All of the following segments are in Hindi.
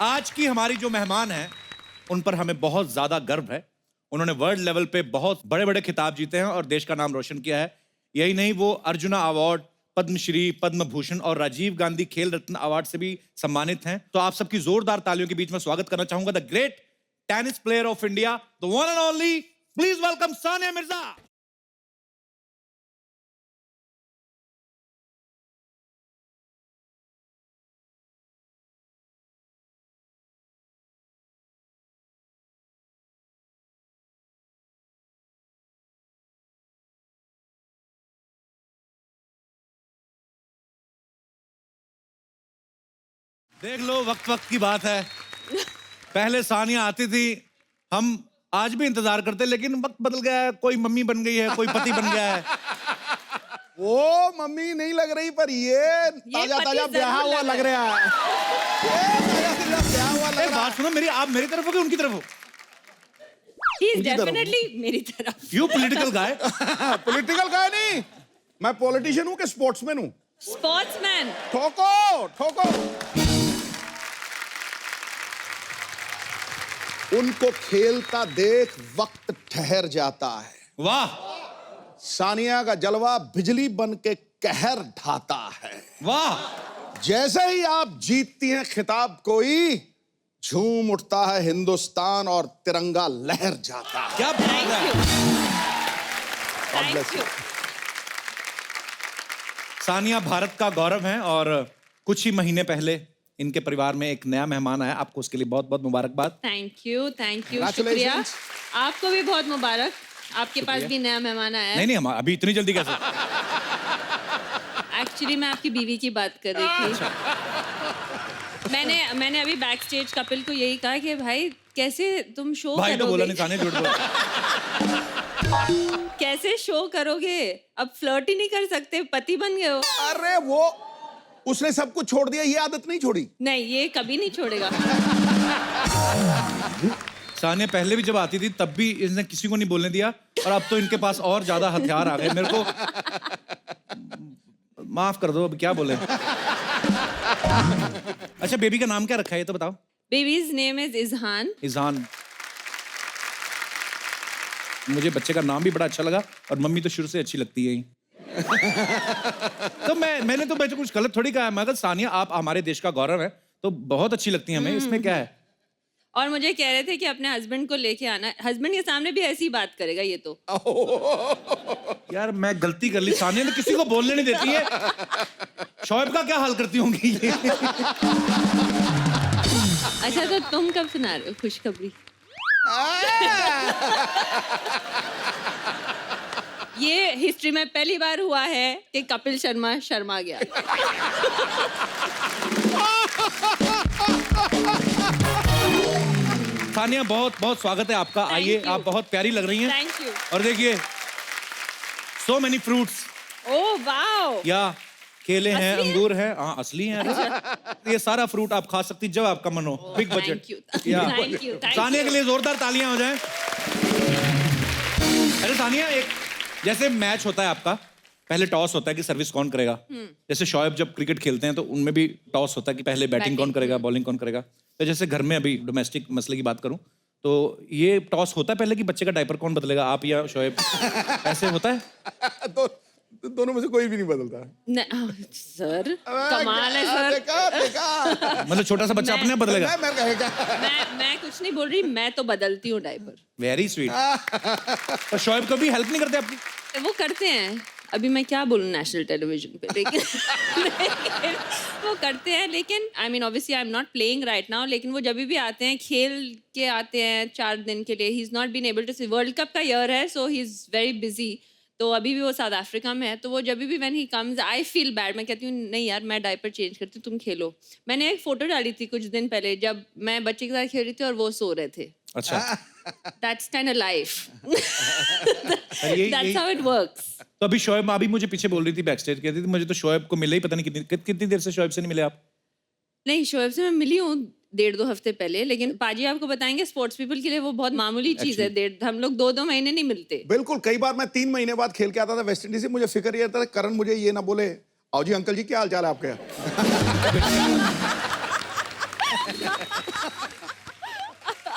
आज की हमारी जो मेहमान हैं उन पर हमें बहुत ज्यादा गर्व है। उन्होंने वर्ल्ड लेवल पे बहुत बड़े बड़े खिताब जीते हैं और देश का नाम रोशन किया है। यही नहीं, वो अर्जुना अवार्ड, पद्मश्री, पद्म भूषण और राजीव गांधी खेल रत्न अवार्ड से भी सम्मानित हैं। तो आप सबकी जोरदार तालियों के बीच में स्वागत करना चाहूंगा the great tennis player of India, the one and only, please welcome Sania Mirza. देख लो, वक्त वक्त की बात है। पहले सानिया आती थी, हम आज भी इंतजार करते, लेकिन वक्त बदल गया है। कोई मम्मी बन गई है, कोई पति बन गया है। वो मम्मी नहीं लग रही, पर ये ताजा ताजा ब्याह हुआ लग रहा है। ये ताजा ताजा ब्याह हुआ लग रहा है। बात सुनो मेरी, आप मेरी तरफ हो कि उनकी तरफ हो? He is definitely मेरी तरफ। You political guy. पॉलिटिकल गाय नहीं, मैं पॉलिटिशियन हूँ कि स्पोर्ट्समैन हूँ? स्पोर्ट्समैन। ठोको ठोको। उनको खेलता देख वक्त ठहर जाता है। वाह सानिया का जलवा बिजली बन के कहर ढाता है। वाह। जैसे ही आप जीतती हैं खिताब, कोई झूम उठता है हिंदुस्तान और तिरंगा लहर जाता है। क्या बात Thank है। you। Thank you। Sania Bharat का गौरव हैं और कुछ ही महीने पहले इनके परिवार में एक नया मेहमान आया। आपको उसके लिए बहुत बहुत मुबारकबाद। थैंक यू शुक्रिया। Congratulations। आपको भी बहुत मुबारक। आपके पास भी नया मेहमान आया है। नहीं नहीं, हम अभी इतनी जल्दी कैसे? एक्चुअली मैं आपकी बीवी की बात कर रही थी। मैंने अभी बैक स्टेज कपिल को यही कहा कि भाई कैसे तुम शो भाई करोगे? तो बोला नहीं, सानिया झूठ बोला। कैसे शो करोगे? अब फ्लर्ट ही नहीं कर सकते, पति बन गए हो। अरे वो उसने सब कुछ छोड़ दिया, ये आदत नहीं छोड़ी। नहीं, ये कभी नहीं छोड़ेगा। सानिया पहले भी जब आती थी तब भी इसने किसी को नहीं बोलने दिया, और अब तो इनके पास और ज्यादा हथियार आ गए। मेरे को माफ कर दो, अब क्या बोले। अच्छा, बेबी का नाम क्या रखा है ये तो बताओ। Babies name is Izhan. Izhan. मुझे बच्चे का नाम भी बड़ा अच्छा लगा, और मम्मी तो शुरू से अच्छी लगती है ही। तो मैंने तो कुछ गलत थोड़ी कहा है। मगर सानिया, आप हमारे देश का गौरव है, तो बहुत अच्छी लगती है हमें, इसमें क्या है। और मुझे कह रहे थे कि अपने हस्बैंड को लेके आना। हस्बैंड के सामने भी ऐसी बात करेगा ये तो। यार मैं गलती कर ली, सानिया ने किसी को बोलने नहीं देती है। शोएब का क्या हाल करती होंगी ये। अच्छा, तो तुम कब सुना रहे हो खुशखबरी? ये हिस्ट्री में पहली बार हुआ है कि कपिल शर्मा शर्मा गया। सानिया, बहुत बहुत स्वागत है आपका। आइए, आप बहुत प्यारी लग रही हैं। Thank you. और देखिए, so many fruits. Oh wow. या केले हैं, असली है? अंगूर हैं। हाँ, असली हैं। ये सारा फ्रूट आप खा सकती जब आपका मन हो। Big Thank budget. you, thank you, thank Sania you। के लिए जोरदार तालियां हो जाएं। अरे सानिया, एक जैसे मैच होता है आपका, पहले टॉस होता है कि सर्विस कौन करेगा। जैसे शोएब जब क्रिकेट खेलते हैं तो उनमें भी टॉस होता है कि पहले बैटिंग कौन करेगा, बॉलिंग कौन करेगा। तो जैसे घर में अभी डोमेस्टिक मसले की बात करूं तो ये टॉस होता है पहले कि बच्चे का डायपर कौन बदलेगा, आप या शोएब? ऐसे होता है? तो दोनों में से कोई भी नहीं बदलता। सर कमाल है सर। देखा। मतलब छोटा सा बच्चा अपने आप बदलेगा? मैं कहेगा। मैं कुछ नहीं बोल रही, मैं तो बदलती हूँ डायपर। Very sweet. तो शोएब कभी हेल्प नहीं करते आपकी? वो करते हैं। अभी मैं क्या बोलूं नेशनल टेलीविजन पे, लेकिन वो करते हैं। लेकिन I mean obviously I am not playing right now, लेकिन वो जब भी आते हैं खेल के आते हैं 4 दिन के लिए। He is not been able to see, world cup का ईयर है, so he is very busy. तो अभी भी वो साउथ अफ्रीका में है, तो वो जब भी when he comes I feel bad. मैं कहती हूँ नहीं यार, मैं डायपर चेंज करती हूँ, तुम खेलो। मैंने एक फोटो डाली थी कुछ दिन पहले जब मैं बच्चे के साथ खेल रही थी और वो सो रहे थे। अच्छा। That's kind of life. यही- That's यही- how it works. तो अभी शोएब अभी मुझे पीछे बोल रही थी बैक स्टेज, कहती थी मुझे तो शोएब को मिले ही पता नहीं कितनी देर से शोएब से नहीं मिले आप। नहीं, शोएब से मैं मिली हूँ 1.5-2 हफ्ते पहले, लेकिन पाजी आपको बताएंगे स्पोर्ट्स पीपल के लिए वो बहुत मामूली चीज है। हम लोग 2-2 महीने नहीं मिलते। बिल्कुल, कई बार मैं 3 महीने बाद खेल के आता था वेस्ट इंडीज से, मुझे फिक्र ये था करण मुझे ये ना बोले, आओ जी अंकल जी क्या हाल चाल है आपके।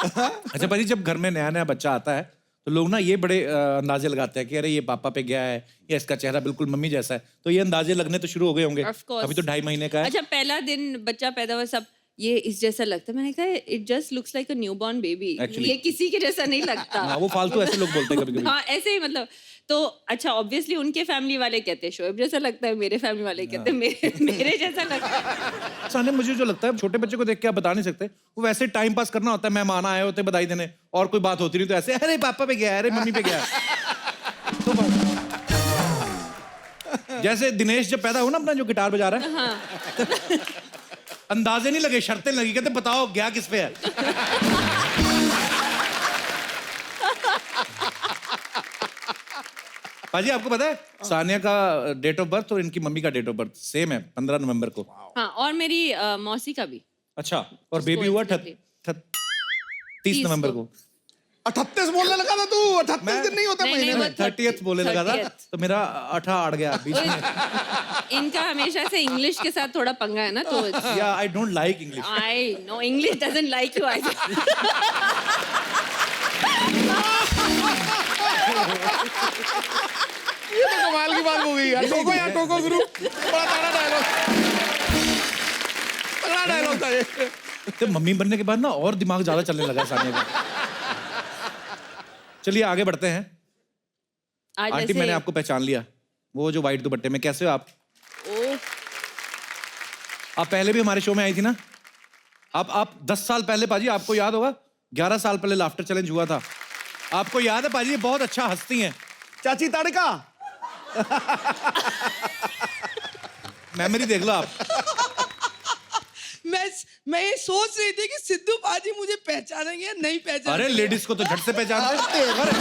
अच्छा पाजी, जब घर में नया नया बच्चा आता है तो लोग ना ये बड़े अंदाजे लगाते हैं कि अरे ये पापा पे गया है या इसका चेहरा बिल्कुल मम्मी जैसा है, तो ये अंदाजे लगने तो शुरू हो गए होंगे। Of course. अभी तो 2.5 महीने का है। अच्छा, पहला दिन बच्चा पैदा हुआ, सब ये इस जैसा लगता है। मैंने कहा it just looks like a newborn baby, Actually. ये किसी के जैसा नहीं लगता। हाँ, वो फालतू ऐसे लोग बोलते हैं कभी कभी। हाँ, ऐसे ही मतलब। तो अच्छा, ऑब्वियसली उनके फैमिली वाले कहते हैं शोएब जैसा लगता है, मेरे फैमिली वाले कहते हैं मेरे जैसा लगता है। साने, मुझे जो लगता है छोटे बच्चे को देख के आप बता नहीं सकते, वो वैसे टाइम पास करना होता है, मेहमान आए होते बधाई देने और कोई बात होती नहीं तो ऐसे अरे पापा पे गया है, अरे मम्मी पे गया है। तो जैसे दिनेश जब पैदा हुआ ना अपना जो गिटार बजा रहा है, हाँ। अंदाजे नहीं लगे, शर्तें लगी, कहते बताओ गया किस पे है। पाजी आपको पता है सानिया का डेट ऑफ बर्थ और इनकी मम्मी का डेट ऑफ बर्थ सेम है, 15 नवंबर को। हाँ, और मेरी मौसी का भी। अच्छा, और बेबी हुआ 30 नवंबर को। 38 बोलने लगा था तू, 38 दिन नहीं होता नहीं, महीने वो में। 30th बोलने लगा था 30th। तो मेरा 18 अड़ गया बीच में। इनका हमेशा से इंग्लिश के साथ थोड़ा पंगा है ना, तो या I don't like English. I know English doesn't like you. I ये तो कमाल की बात हो गई यार। टोको यार, टोको गुरु, बड़ा तगड़ा डायलॉग, तगड़ा डायलॉग था ये। तो मम्मी बनने के बाद ना और दिमाग ज्यादा चलने लगा सानिया का। चलिए आगे बढ़ते हैं। आज आंटी, मैंने आपको पहचान लिया, वो जो व्हाइट दुपट्टे में। कैसे हो आप? ओह, आप पहले भी हमारे शो में आई थी ना। आप 10 साल पहले पाजी, आपको याद होगा 11 साल पहले लाफ्टर चैलेंज हुआ था। आपको याद है पाजी? ये बहुत अच्छा हंसती हैं। चाची तड़का। मेमोरी देख लो आप। मैं ये सोच रही थी कि सिद्धू बाजी मुझे पहचानेंगे या नहीं पहचानेंगे। अरे लेडीज को तो झट से पहचानते हैं। अरे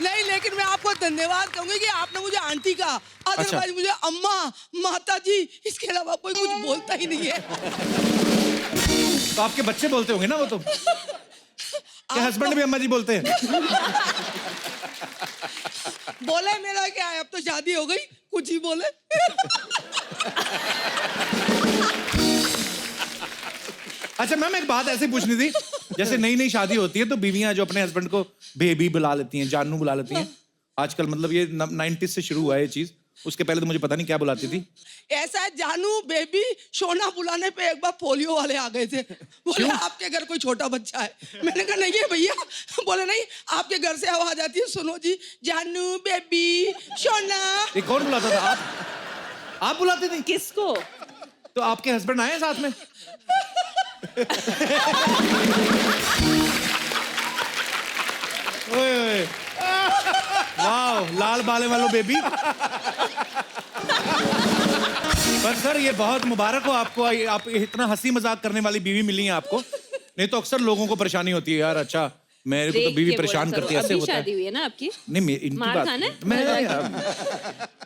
नहीं, लेकिन मैं आपको धन्यवाद कहूंगी कि आपने मुझे आंटी कहा, अदरवाइज मुझे अम्मा, माता जी, इसके अलावा कोई कुछ बोलता ही नहीं है। तो आपके बच्चे बोलते होंगे ना वो तो। क्या हस्बैंड भी अम्मा जी बोलते हैं? बोले मेरा क्या है, अब तो शादी हो गई, कुछ ही बोले। अच्छा मैम, एक बात ऐसे पूछनी थी, जैसे नई नई शादी होती है तो बीवियां जो अपने हस्बैंड को बेबी बुला लेती हैं, जानू बुला लेती हैं। आजकल मतलब ये 90s से शुरू हुआ है ये चीज, उसके पहले तो मुझे पता नहीं क्या बुलाती थी। ऐसा है, जानू, बेबी, सोना बुलाने पे एक बार पोलियो वाले आ गए थे। बोले आपके घर कोई छोटा बच्चा है। मैंने कहा नहीं है भैया। बोले नहीं, आपके घर से आवाज आती है, सुनो जी, जानू, बेबी, सोना। ये कौन बुलाता था? आप बुलाते थे? किसको? तो आपके हस्बैंड आए साथ में? ओए ओए, वाह, लाल बाले वालों बेबी। पर सर ये बहुत मुबारक हो आपको, आप इतना हंसी मजाक करने वाली बीवी मिली है आपको। नहीं तो अक्सर लोगों को परेशानी होती है यार। अच्छा, मेरे को तो बीवी परेशान करती है, ऐसे अभी होता है। शादी हुई है ना आपकी? नहीं, इनकी मार बात खाना है? मैं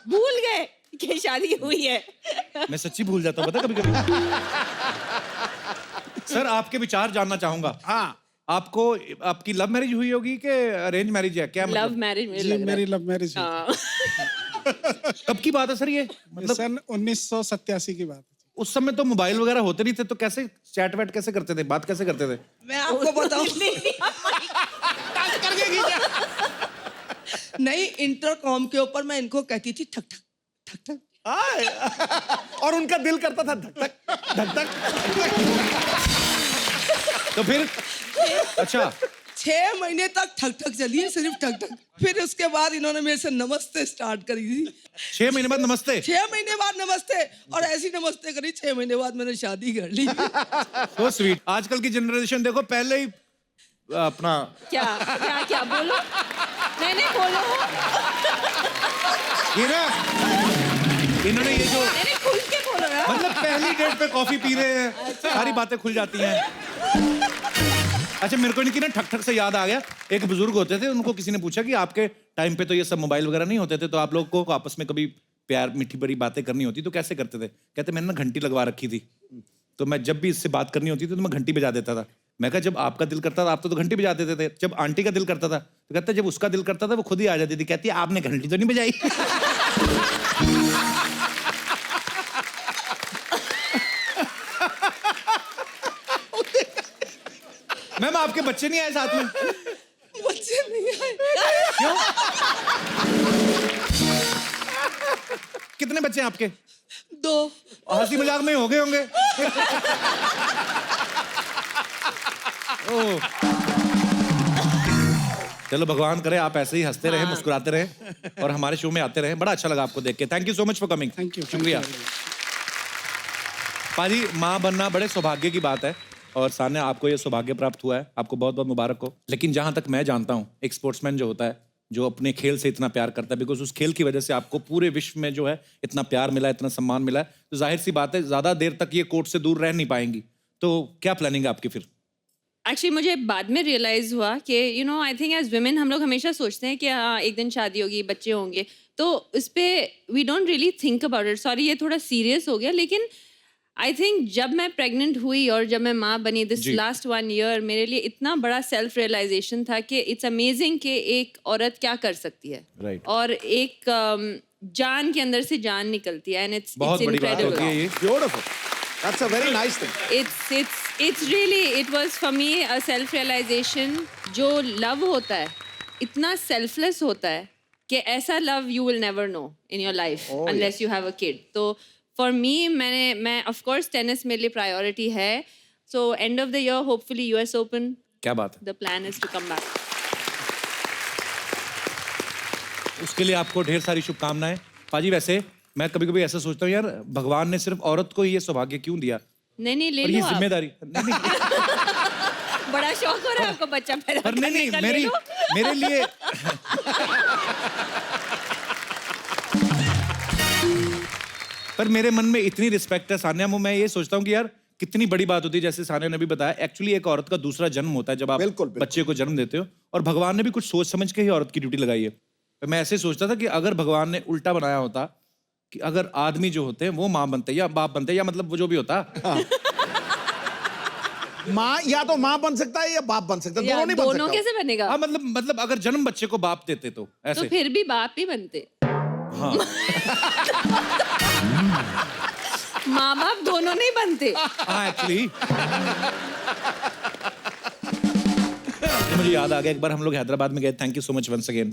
भूल गए कि शादी हुई है। मैं सच्ची भूल जाता हूँ, पता कभी कभी। सर आपके विचार जानना चाहूंगा। हाँ, आपको, आपकी लव मैरिज हुई होगी कि अरेंज मैरिज है? क्या लव मतलब? मैरिज में जी, लग रहा मेरी है। लव मैरिज हुई। हाँ। कब की बात है सर ये? मतलब सन 1987 की बात है। उस समय तो मोबाइल वगैरह होते नहीं थे, तो कैसे चैट वैट कैसे करते थे, बात कैसे करते थे? मैं आपको बताऊं, नहीं, इंटरकॉम के ऊपर मैं इनको कहती थी ठक ठक ठक ठक। आए। और उनका दिल करता था धक धक धक धक। तो फिर अच्छा, 6 महीने तक ठक ठक चली है, सिर्फ ठक ठक। फिर उसके बाद इन्होंने मेरे से नमस्ते स्टार्ट करी थी। 6 महीने बाद नमस्ते? 6 महीने बाद नमस्ते, और ऐसी नमस्ते करी, 6 महीने बाद मैंने शादी कर ली। So sweet. आजकल की जनरेशन देखो, पहले ही अपना क्या क्या क्या बोलो? नहीं बोलो। ये ना, इन्होंने ये जो नहीं, खुल के बोलो यार। मतलब पहली डेट पे कॉफी पी रहे हैं, सारी बातें खुल जाती हैं। अच्छा, मेरे को इनकी ना ठक ठक से याद आ गया, एक बुजुर्ग होते थे, उनको किसी ने पूछा कि आपके टाइम पे तो ये सब मोबाइल वगैरह नहीं होते थे, तो आप लोग को आपस में कभी प्यार मीठी बड़ी बातें करनी होती तो कैसे करते थे? कहते मैंने ना घंटी लगवा रखी थी, तो मैं जब भी इससे बात करनी होती थी तो मैं घंटी बजा देता था। मैं कहा जब आपका दिल करता था आप तो घंटी बजा देते थे, जब आंटी का दिल करता था तो कहता जब उसका दिल करता था वो खुद ही आ जाती थी, कहती आपने घंटी तो नहीं बजाई। आपके बच्चे नहीं आए साथ में? बच्चे नहीं आए। क्यों? कितने बच्चे हैं आपके? 2। हंसी मजाक में ही हो गए होंगे। ओह। चलो भगवान करे आप ऐसे ही हंसते रहे, मुस्कुराते रहे और हमारे शो में आते रहे। बड़ा अच्छा लगा आपको देख के। Thank you so much for coming. Thank you. शुक्रिया। पाजी, माँ बनना बड़े सौभाग्य की बात है और सान्या आपको ये सौभाग्य प्राप्त हुआ है, आपको बहुत बहुत मुबारक हो। लेकिन जहां तक मैं जानता हूँ, एक स्पोर्ट्समैन जो होता है, जो अपने खेल से इतना प्यार करता है, बिकॉज उस खेल की वजह से आपको पूरे विश्व में जो है इतना प्यार मिला है, इतना सम्मान मिला है, तो जाहिर सी बात है ज्यादा देर तक ये कोर्ट से दूर रह नहीं पाएंगी। तो क्या प्लानिंग है आपकी फिर? एक्चुअली मुझे बाद में रियलाइज हुआ कि आई थिंक एज वुमेन हम लोग हमेशा सोचते हैं कि हाँ एक दिन शादी होगी, बच्चे होंगे, तो इस पे we don't really think about it. Sorry ये थोड़ा सीरियस हो गया, लेकिन आई थिंक जब मैं प्रेग्नेंट हुई और जब मैं माँ बनी दिस लास्ट 1 ईयर, मेरे लिए इतना बड़ा सेल्फ रियलाइजेशन था कि इट्स अमेजिंग कि एक औरत क्या कर सकती है। Right. और एक जान के अंदर से जान निकलती है, एंड इट्स बहुत बड़ी बात होती है ये। Beautiful. That's a very nice thing. it's really, it was for me a self realization। जो लव होता है इतना selfless होता है कि ऐसा love you will never know in your life unless you have a kid। तो for me मैं of course tennis मेरे लिए priority है। So end of the year hopefully US Open। क्या बात है? The plan is to come back। उसके लिए आपको ढेर सारी शुभकामनाएं। पाजी, वैसे मैं कभी कभी ऐसा सोचता हूँ यार, भगवान ने सिर्फ औरत को ही ये सौभाग्य क्यों दिया? नहीं ले और ये लो आप। जिम्मेदारी नहीं, बड़ा शौक हो रहा है आपको बच्चा पैदा पर नहीं करने का, ले लो। मेरे लिए पर मेरे मन में इतनी रिस्पेक्ट है सान्या, मैं ये सोचता हूँ कि यार कितनी बड़ी बात होती है। जैसे सान्या ने भी बताया, एक्चुअली एक औरत का दूसरा जन्म होता है जब आप बिल्कुल, बिल्कुल। बच्चे को जन्म देते हो, और भगवान ने भी कुछ सोच समझ के ही औरत की ड्यूटी लगाई है। तो मैं ऐसे सोचता था कि अगर भगवान ने उल्टा बनाया होता कि अगर आदमी जो होते हैं वो माँ बनते या बाप बनते, या मतलब वो जो भी होता, माँ या तो माँ बन सकता है या बाप बन सकता है, यार, दोनों नहीं बन दोनों सकता। कैसे बनेगा? हाँ मतलब अगर जन्म बच्चे को बाप देते तो तो ऐसे। फिर भी बाप ही बनते। हाँ। माँ बाप दोनों नहीं बनते। हाँ एक्चुअली मुझे याद आ गया, एक बार हम लोग हैदराबाद में गए। Thank you so much once again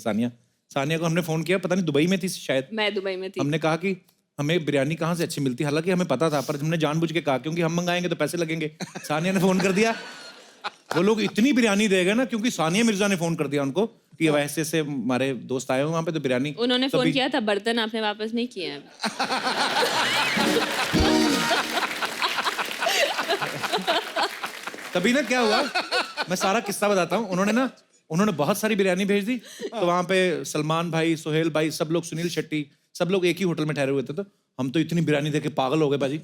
Sania को हमने फोन किया, पता नहीं दुबई में थी शायद। मैं दुबई में थी। हमने कहा कि हमें बिरयानी कहाँ से अच्छी मिलती है, हालांकि हमें पता था, पर हमने जानबूझ के कहा क्योंकि हम मंगाएंगे तो पैसे लगेंगे। सानिया ने फोन कर दिया, वो लोग इतनी बिरयानी देगा ना, क्योंकि सानिया मिर्जा ने फोन कर दिया उनको कि अब ऐसे से हमारे दोस्त आए हुए वहाँ पे, तो बिरयानी उन्होंने फोन तभी- किया था, बर्तन आपने वापस नहीं किए हैं। तभी ना क्या हुआ, मैं सारा किस्सा बताता हूँ। उन्होंने बहुत सारी बिरयानी भेज दी, तो वहाँ पे सलमान भाई, सोहेल भाई, सब लोग, सुनील शेट्टी, सब लोग एक ही होटल में ठहरे हुए थे। तो हम तो इतनी बिरयानी देख के पागल हो गए बाजी।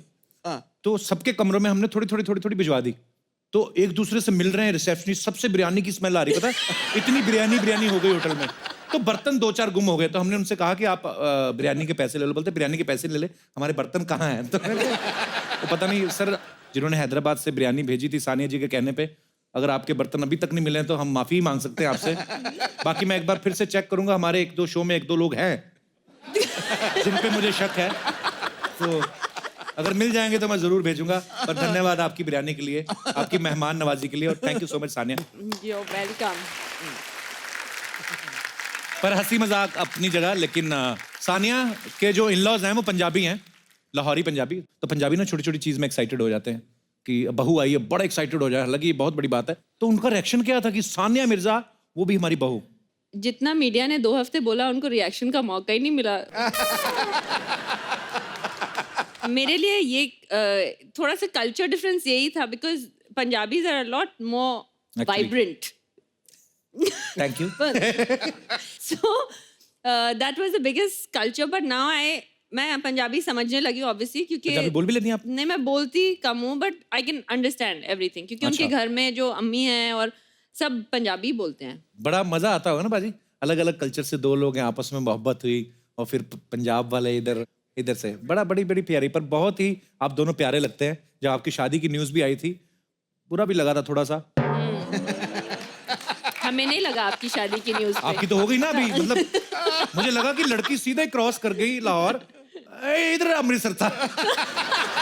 तो सबके कमरों में हमने थोड़ी थोड़ी भिजवा दी। तो एक दूसरे से मिल रहे हैं रिसेप्शनिस्ट, सबसे बिरयानी की स्मेल आ रही, पता है इतनी बिरयानी हो गई होटल में। तो बर्तन 2-4 गुम हो गए। तो हमने उनसे कहा कि आप बिरयानी के पैसे ले लो। बोलते बिरयानी के पैसे ले ले, हमारे बर्तन कहाँ हैं? तो पता नहीं सर, जिन्होंने हैदराबाद से बिरयानी भेजी थी सानिया जी के कहने पे, अगर आपके बर्तन अभी तक नहीं मिले हैं तो हम माफी मांग सकते हैं आपसे। बाकी मैं एक बार फिर से चेक करूंगा, हमारे 1-2 शो में 1-2 लोग हैं जिन पे मुझे शक है, तो अगर मिल जाएंगे तो मैं जरूर भेजूंगा। पर धन्यवाद आपकी बिरयानी के लिए, आपकी मेहमान नवाजी के लिए, और thank you so much Sania. You're welcome। पर हंसी मजाक अपनी जगह, लेकिन सानिया के जो इन-लॉज हैं वो पंजाबी हैं, लाहौरी पंजाबी। तो पंजाबी ना छोटी छोटी चीज में एक्साइटेड हो जाते हैं कि बहू आई है, बड़ा एक्साइटेड हो जाए, हालांकि ये बहुत बड़ी बात है। तो उनका रिएक्शन क्या था कि सानिया मिर्जा वो भी हमारी बहू? जितना मीडिया ने 2 हफ्ते बोला, उनको रिएक्शन का मौका ही नहीं मिला। मेरे लिए ये थोड़ा सा कल्चर डिफरेंस यही था, because Punjabis are a lot more Actually. Vibrant. Thank you. So that was the biggest culture, but now मैं पंजाबी समझने लगी ऑब्वियसली, क्योंकि पंजाबी बोल भी लेती हैं आप? नहीं, मैं बोलती कम हूँ, but I can understand everything, क्योंकि उनके अच्छा। घर में जो अम्मी हैं और सब पंजाबी बोलते हैं। बड़ा मजा आता होगा ना बाजी, अलग अलग कल्चर से 2 लोग हैं, आपस में मोहब्बत हुई, और फिर पंजाब वाले इधर से, बड़ी प्यारी। पर बहुत ही आप दोनों प्यारे लगते हैं। जब आपकी शादी की न्यूज भी आई थी, बुरा भी लगा था थोड़ा सा। हमें नहीं लगा आपकी शादी की न्यूज़ पे। आपकी तो हो गई ना अभी, मतलब मुझे लगा कि लड़की सीधे क्रॉस कर गई लाहौर, इधर अमृतसर था।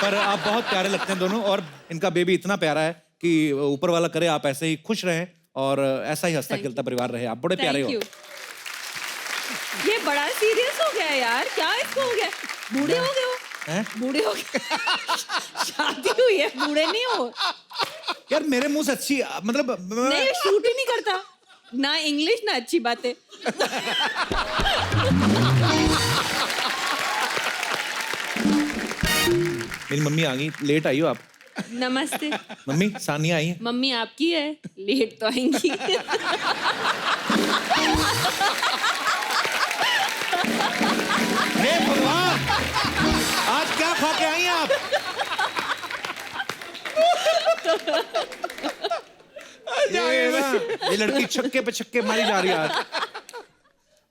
पर आप बहुत प्यारे लगते हैं दोनों, और इनका बेबी इतना प्यारा है कि ऊपर वाला करे आप ऐसे ही खुश रहें और ऐसा ही हंसता खेलता परिवार रहे। आप बड़े प्यारे हो। Thank you. ये बड़ा सीरियस हो गया यार, क्या इसको हो गया? बूढ़े हो गए हो? हैं? बूढ़े हो गए? शादी हुई है, बूढ़े नहीं हो। यार मेरे मुंह से अच्छी मतलब नहीं, शूट ही नहीं करता ना इंग्लिश ना अच्छी बातें। मेरी मम्मी आ गई, लेट आई हो आप? नमस्ते। मम्मी सानिया आई है। मम्मी आपकी है, लेट तो आएंगी। हे भगवान, आज क्या खा के आई हैं आप? ये लड़की छक्के पे छक्के मारी जा रही है आज।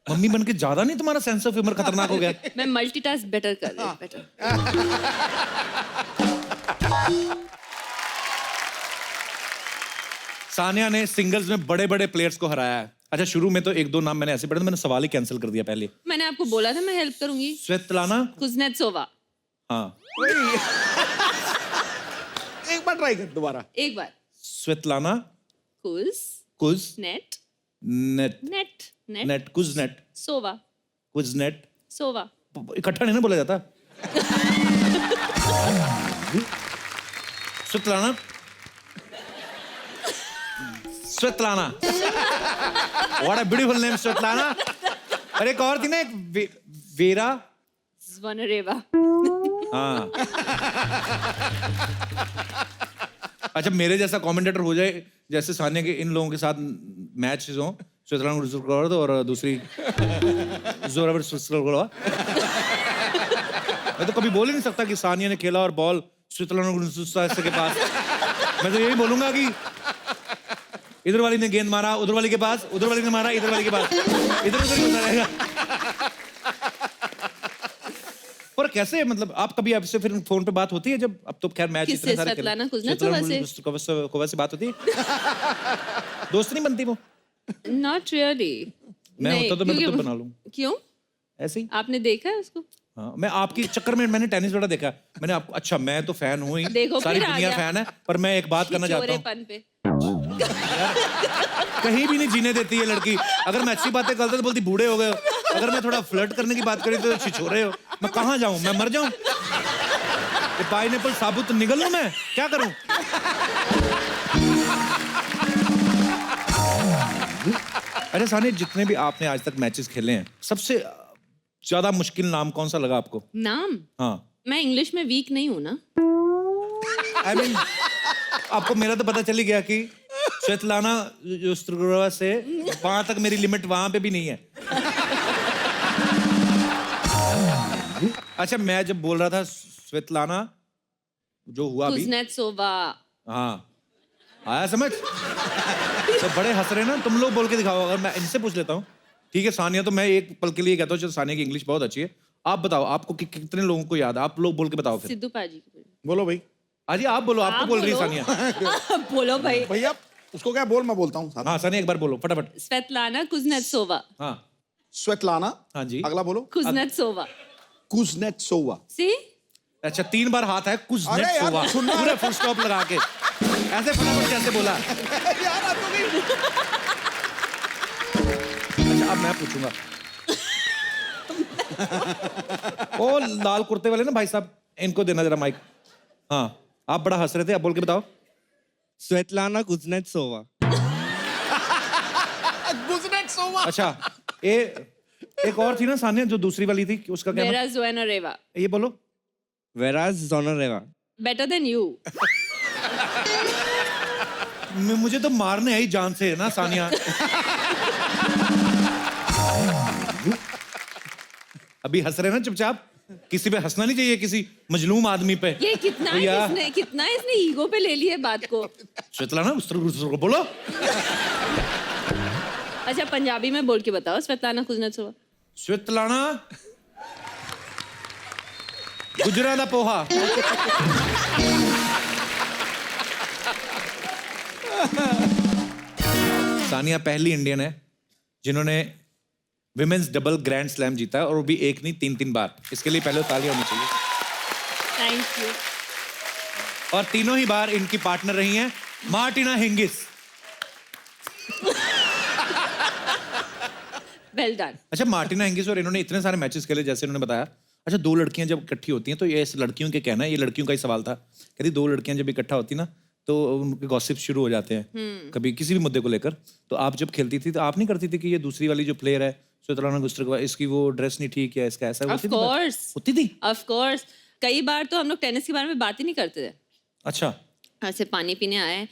मम्मी बन के ज्यादा नहीं तुम्हारा सेंस ऑफ ह्यूमर खतरनाक हो गया? मैं मल्टीटास्क बेटर कर रही हूँ, बेटर। सानिया ने सिंगल्स में बड़े बड़े प्लेयर्स को हराया है। अच्छा, शुरू में तो एक दो नाम मैंने ऐसे पढ़े, मैंने सवाल ही कैंसिल कर दिया पहले। मैंने आपको बोला था मैं हेल्प करूंगी। स्वेतलाना। कुज़नेत्सोवा। हाँ, एक बार ट्राई कर दोबारा। एक बार। स्वेतलाना कुज़ कुज़नेट नेट नेट नेट कुज़नेट सोवा कुज़नेट सोवा। इकट्ठा नहीं ना बोला जाता। Svetlana Svetlana, what a beautiful name Svetlana. और एक और थी ना, एक वेरा। ज़्वनरेवा। हाँ। अच्छा, मेरे जैसा कमेंटेटर हो जाए जैसे सानिया के इन लोगों के साथ मैच हो, स्वेतलाना गुरुसुलकोवा और दूसरी जोरावर सुलकोवा। मैं तो कभी बोल ही नहीं सकता कि सानिया ने खेला और बॉल स्वेतलाना गुरुसुलकोवा के पास। मैं तो यही बोलूंगा कि इधर वाली ने गेंद मारा उधर वाली के पास, उधर वाली ने मारा इधर वाली के पास, इधर उधर ही होता रहेगा। पर कैसे, मतलब आप कभी आपसे फिर फोन पे बात होती है जब, अब तो खैर मैच किससे? इतने सारे स्वेतलाना कुज़नेत्सोवा से बात होती है? दोस्त नहीं बनती वो? Not really। मैं नहीं, होता तो मैं क्योंकि- तो बना लूं क्यों? ऐसे ही। आपने देखा है उसको? हाँ, मैं आपके चक्कर में मैंने टेनिस बड़ा देखा। मैंने आपको, अच्छा मैं तो फैन हूँ ही, देखो, सारी फिर आ दुनिया गया। फैन है, पर मैं एक बात करना चाहता हूँ। छिछोरेपन पे। कहीं भी नहीं जीने देती है लड़की। अगर मैं अच्छी बातें करता तो बोलती बूढ़े हो गए हो, अगर मैं थोड़ा फ्लर्ट करने की बात करी तो छिछोरे हो। मैं कहाँ जाऊं? मैं मर जाऊं? ये पाइनएप्पल साबुत निगल लूं मैं? क्या करूं? अरे सानिया, जितने भी आपने आज तक मैचेस खेले हैं, सबसे ज्यादा मुश्किल नाम कौन सा लगा आपको? नाम? हाँ, मैं इंग्लिश में वीक नहीं हूँ ना। आई मीन आपको मेरा तो पता चल ही गया कि स्वेतलाना युस्त्रोवा से वहां तक मेरी लिमिट वहां पे भी नहीं है। अच्छा, मैं जब बोल रहा था स्वेतलाना जो हुआ अभी, कुज़नेत्सोवा। हाँ आया समझ? तो बड़े हंस रहे ना, तुम लोग बोल के दिखाओ। अगर मैं इनसे पूछ लेता हूँ, ठीक है सानिया, तो मैं एक पल के लिए कहता हूँ चलो सानिया की इंग्लिश बहुत अच्छी है, आप बताओ आपको कितने लोगों को याद है? आप लोग बोल के बताओ फिर। सिद्धू पाजी। बोलो भाई। अजी आप बोलो, आपको आप बोल रही है बोलो। सानिया। बोलो भाई। भैया उसको क्या बोल, मैं बोलता हूँ साथ। हाँ सानिया एक बार बोलो फटाफट। Svetlana Kuznetsova. हाँ स्वेतलाना। हाँ जी। अगला बोलो। कुज़नेत्सोवा। कुज़नेत्सोवा। सी? अच्छा 3 बार हाथ है अरे यार, कुज़नेत्सोवा, सुनना है। पूरा फुल स्टॉप लगा के ऐसे फटाफट कैसे बोला? यार आप तो नहीं। अच्छा अब मैं पूछूंगा। ओ लाल कुर्ते वाले ना भाई साहब, इनको देना जरा माइक। हाँ आप बड़ा हंस रहे थे, आप बोल के बताओ। Svetlana Kuznetsova. कुज़नेत्सोवा। अच्छा एक और थी ना सानिया जो दूसरी वाली थी, उसका क्या नाम? Vera Zvonareva. ये बोलो। Vera Zvonareva. Better than you. मुझे तो मारने आई जान से है ना सानिया। अभी हंस रहे ना चुपचाप, किसी पे हंसना नहीं चाहिए, किसी मजलूम आदमी पे। ये कितना भैया। कितना इसने ईगो पे ले लिया बात को। स्वेतलाना उस तरह बोलो। अच्छा पंजाबी में बोल के बताओ, स्वेतलाना कुज़नेत्सोवा। स्वेतलाना गुजरा दा पोहा। सानिया पहली इंडियन है जिन्होंने विमेन्स डबल ग्रैंड स्लैम जीता है, और वो भी एक नहीं 3 बार। इसके लिए पहले तालियां होनी चाहिए। Thank you. और तीनों ही बार इनकी पार्टनर रही हैं मार्टिना हिंगिस। Well done. अच्छा, मार्टिना हिंगिस और इन्होंने इतने सारे मैचेस खेले, जैसे इन्होंने बताया। अच्छा, दो लड़कियां जब इकट्ठी होती हैं तो ये लड़कियों के कहना है, ये लड़कियों का ही सवाल था, कहती दो लड़कियां जब इकट्ठा होती ना तो उनके गॉसिप शुरू हो जाते हैं कभी किसी भी मुद्दे को लेकर। तो आप जब खेलती थी तो आप नहीं करती थी कि ये दूसरी वाली जो प्लेयर है स्वेतलाना गुस्ट्रोवा, इसकी वो ड्रेस नहीं ठीक है, इसका ऐसा ऑफ कोर्स, होती थी? Of course. कई बार तो हम लोग टेनिस के बारे में बात ही नहीं करते थे। अच्छा, ऐसे पानी पीने आए,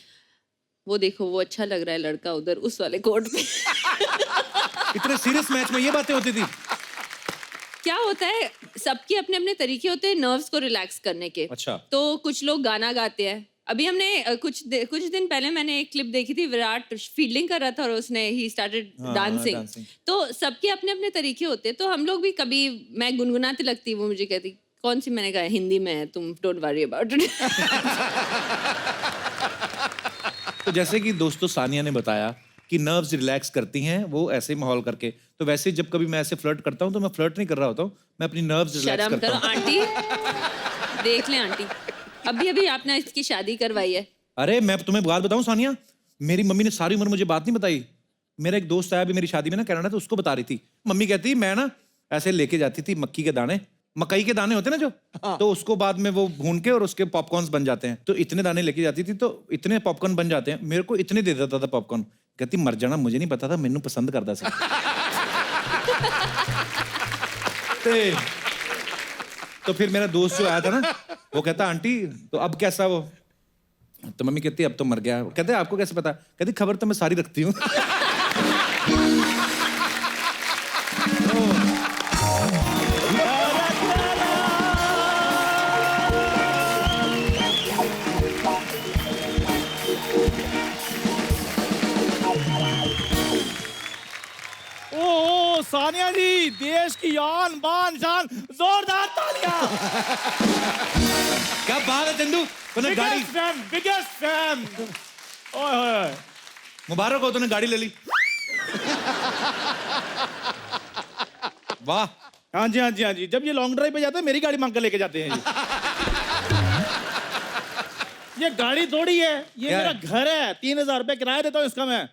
वो देखो वो अच्छा लग रहा है लड़का उधर उस वाले कोर्ट पे। इतने सीरियस मैच में ये बातें होती थी? क्या होता है, सबके अपने अपने तरीके होते हैं नर्व्स को रिलैक्स करने के। अच्छा। तो कुछ लोग गाना गाते हैं। अभी हमने कुछ दिन पहले मैंने एक क्लिप देखी थी, विराट फील्डिंग कर रहा था और उसने ही स्टार्टेड डांसिंग। dancing। तो सबके अपने अपने तरीके होते हैं। तो हम लोग भी कभी, मैं गुनगुनाती लगती, वो मुझे कहती कौन सी, मैंने कहा हिंदी में है, तुम डोंट वरी अबाउट इट। तो जैसे कि दोस्तों सानिया ने बताया कि नर्व्स रिलैक्स करती हैं वो ऐसे माहौल करके, तो वैसे जब कभी मैं ऐसे फ्लर्ट करता हूँ तो मैं फ्लर्ट नहीं कर रहा होता हूँ, मैं अपनी नर्व्स रिलैक्स शर्म करता करो हूँ। आंटी, देख लें आंटी, अभी आपने इसकी शादी करवाई है। अरे मैं तुम्हें बात बताऊं सानिया, मेरी मम्मी ने सारी उम्र मुझे बात नहीं बताई। मेरा एक दोस्त आया अभी मेरी शादी में ना कनाडा, तो उसको बता रही थी। मम्मी कहती मैं ना ऐसे लेके जाती थी मक्की के दाने, मकई के दाने होते ना जो, तो उसको बाद में वो भून के और उसके पॉपकॉर्न्स बन जाते हैं, तो इतने दाने लेके जाती थी तो इतने पॉपकॉर्न बन जाते हैं, मेरे को इतने दे देता था पॉपकॉर्न। कहती मर जाना, मुझे नहीं पता था, मैनू पसंद करता सी। तो फिर मेरा दोस्त जो आया था ना, वो कहता आंटी तो अब कैसा वो, तो मम्मी कहती अब तो मर गया। कहते आपको कैसे पता? कहती खबर तो मैं सारी रखती हूँ। ओ सानिया जी, देश की आन बान शान, जोरदार तालियां। क्या बात है चंदू, तूने गाड़ी, बिगेस्ट फैन। ओए होए, मुबारक हो, तूने गाड़ी ले ली। वाह। हाँ जी हाँ जी हाँ जी, जब ये लॉन्ग ड्राइव पे जाते हैं मेरी गाड़ी मांग कर लेके जाते हैं ये गाड़ी थोड़ी है, ये क्या मेरा है? घर है, 3000 रुपए किराया देता हूँ इसका मैं।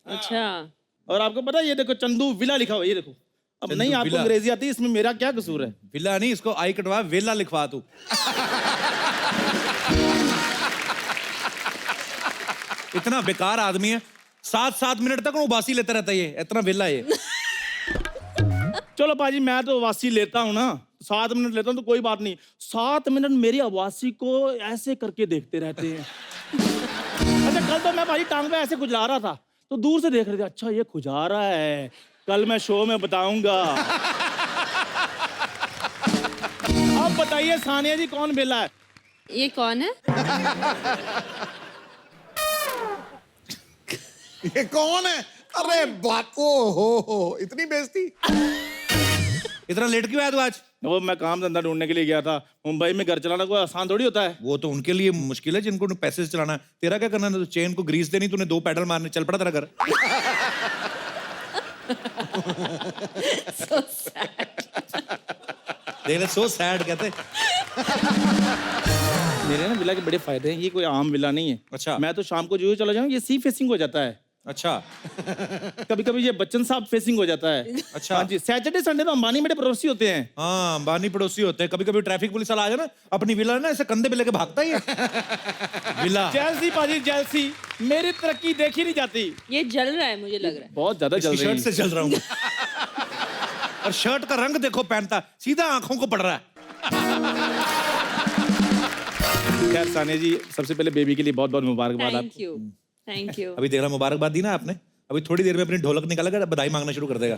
अच्छा, और आपको पता है ये देखो चंदू विला लिखा हुआ है, ये देखो। अब चंदू नहीं आपको विला। अंग्रेजी आती, इसमें मेरा क्या कसूर है? विला नहीं, इसको आई कटवा वेला लिखवा तू। इतना बेकार आदमी है, 7-7 मिनट तक उबासी लेता रहता है ये, इतना वेला है ये। चलो पाजी, मैं तो आवासी लेता हूँ ना, 7 मिनट लेता हूँ तो कोई बात नहीं। 7 मिनट मेरी आवासी को ऐसे करके देखते रहते हैं। अच्छा, कल तो मैं भाई टांग पे ऐसे खुजला रहा था, तो दूर से देख रहे थे, अच्छा ये खुजा रहा है, कल मैं शो में बताऊंगा। अब बताइए सानिया जी, कौन बेला है? ये कौन है? ये कौन है? अरे बाप, ओ हो, इतनी बेइज्जती। इतना लेट क्यों आया तू आज? वो मैं काम धंधा ढूंढने के लिए गया था। मुंबई में घर चलाना कोई आसान थोड़ी होता है। वो तो उनके लिए मुश्किल है जिनको पैसे से चलाना है। तेरा क्या करना है? तो चेन को ग्रीस देनी, तूने 2 पैडल मारने, चल पड़ा तेरा घर। So sad. देख ले, सो सैड कहते। मेरे ना विला के बड़े फायदे हैं, ये कोई आम विला नहीं है। अच्छा। मैं तो शाम को जो चला जाऊँ, ये सी फेसिंग हो जाता है। अच्छा। कभी कभी ये बच्चन साहब फेसिंग हो जाता है। अच्छा। हाँ जी, सैटरडे संडे तो अंबानी मेरे पड़ोसी होते हैं। हाँ, अंबानी पड़ोसी होते हैं। कभी कभी ट्रैफिक पुलिस वाला आ जाए ना, अपनी विला ना ऐसे कंधे पे लेके भागता ही है। विला। जेलसी पाजी, जेलसी, मेरी तरक्की देखी नहीं जाती। ये जल रहा है, मुझे लग रहा है। बहुत ज्यादा जल इसकी रही शर्ट से चल रहा हूँ। और शर्ट का रंग देखो, पहनता सीधा आंखों को पड़ रहा है। खैर सानिया जी, सबसे पहले बेबी के लिए बहुत बहुत मुबारकबाद थैंक आपको। You, thank you. अभी देख रहा, मुबारकबाद दी ना आपने, अभी थोड़ी देर में अपनी ढोलक निकालेगा, बधाई मांगना शुरू कर देगा।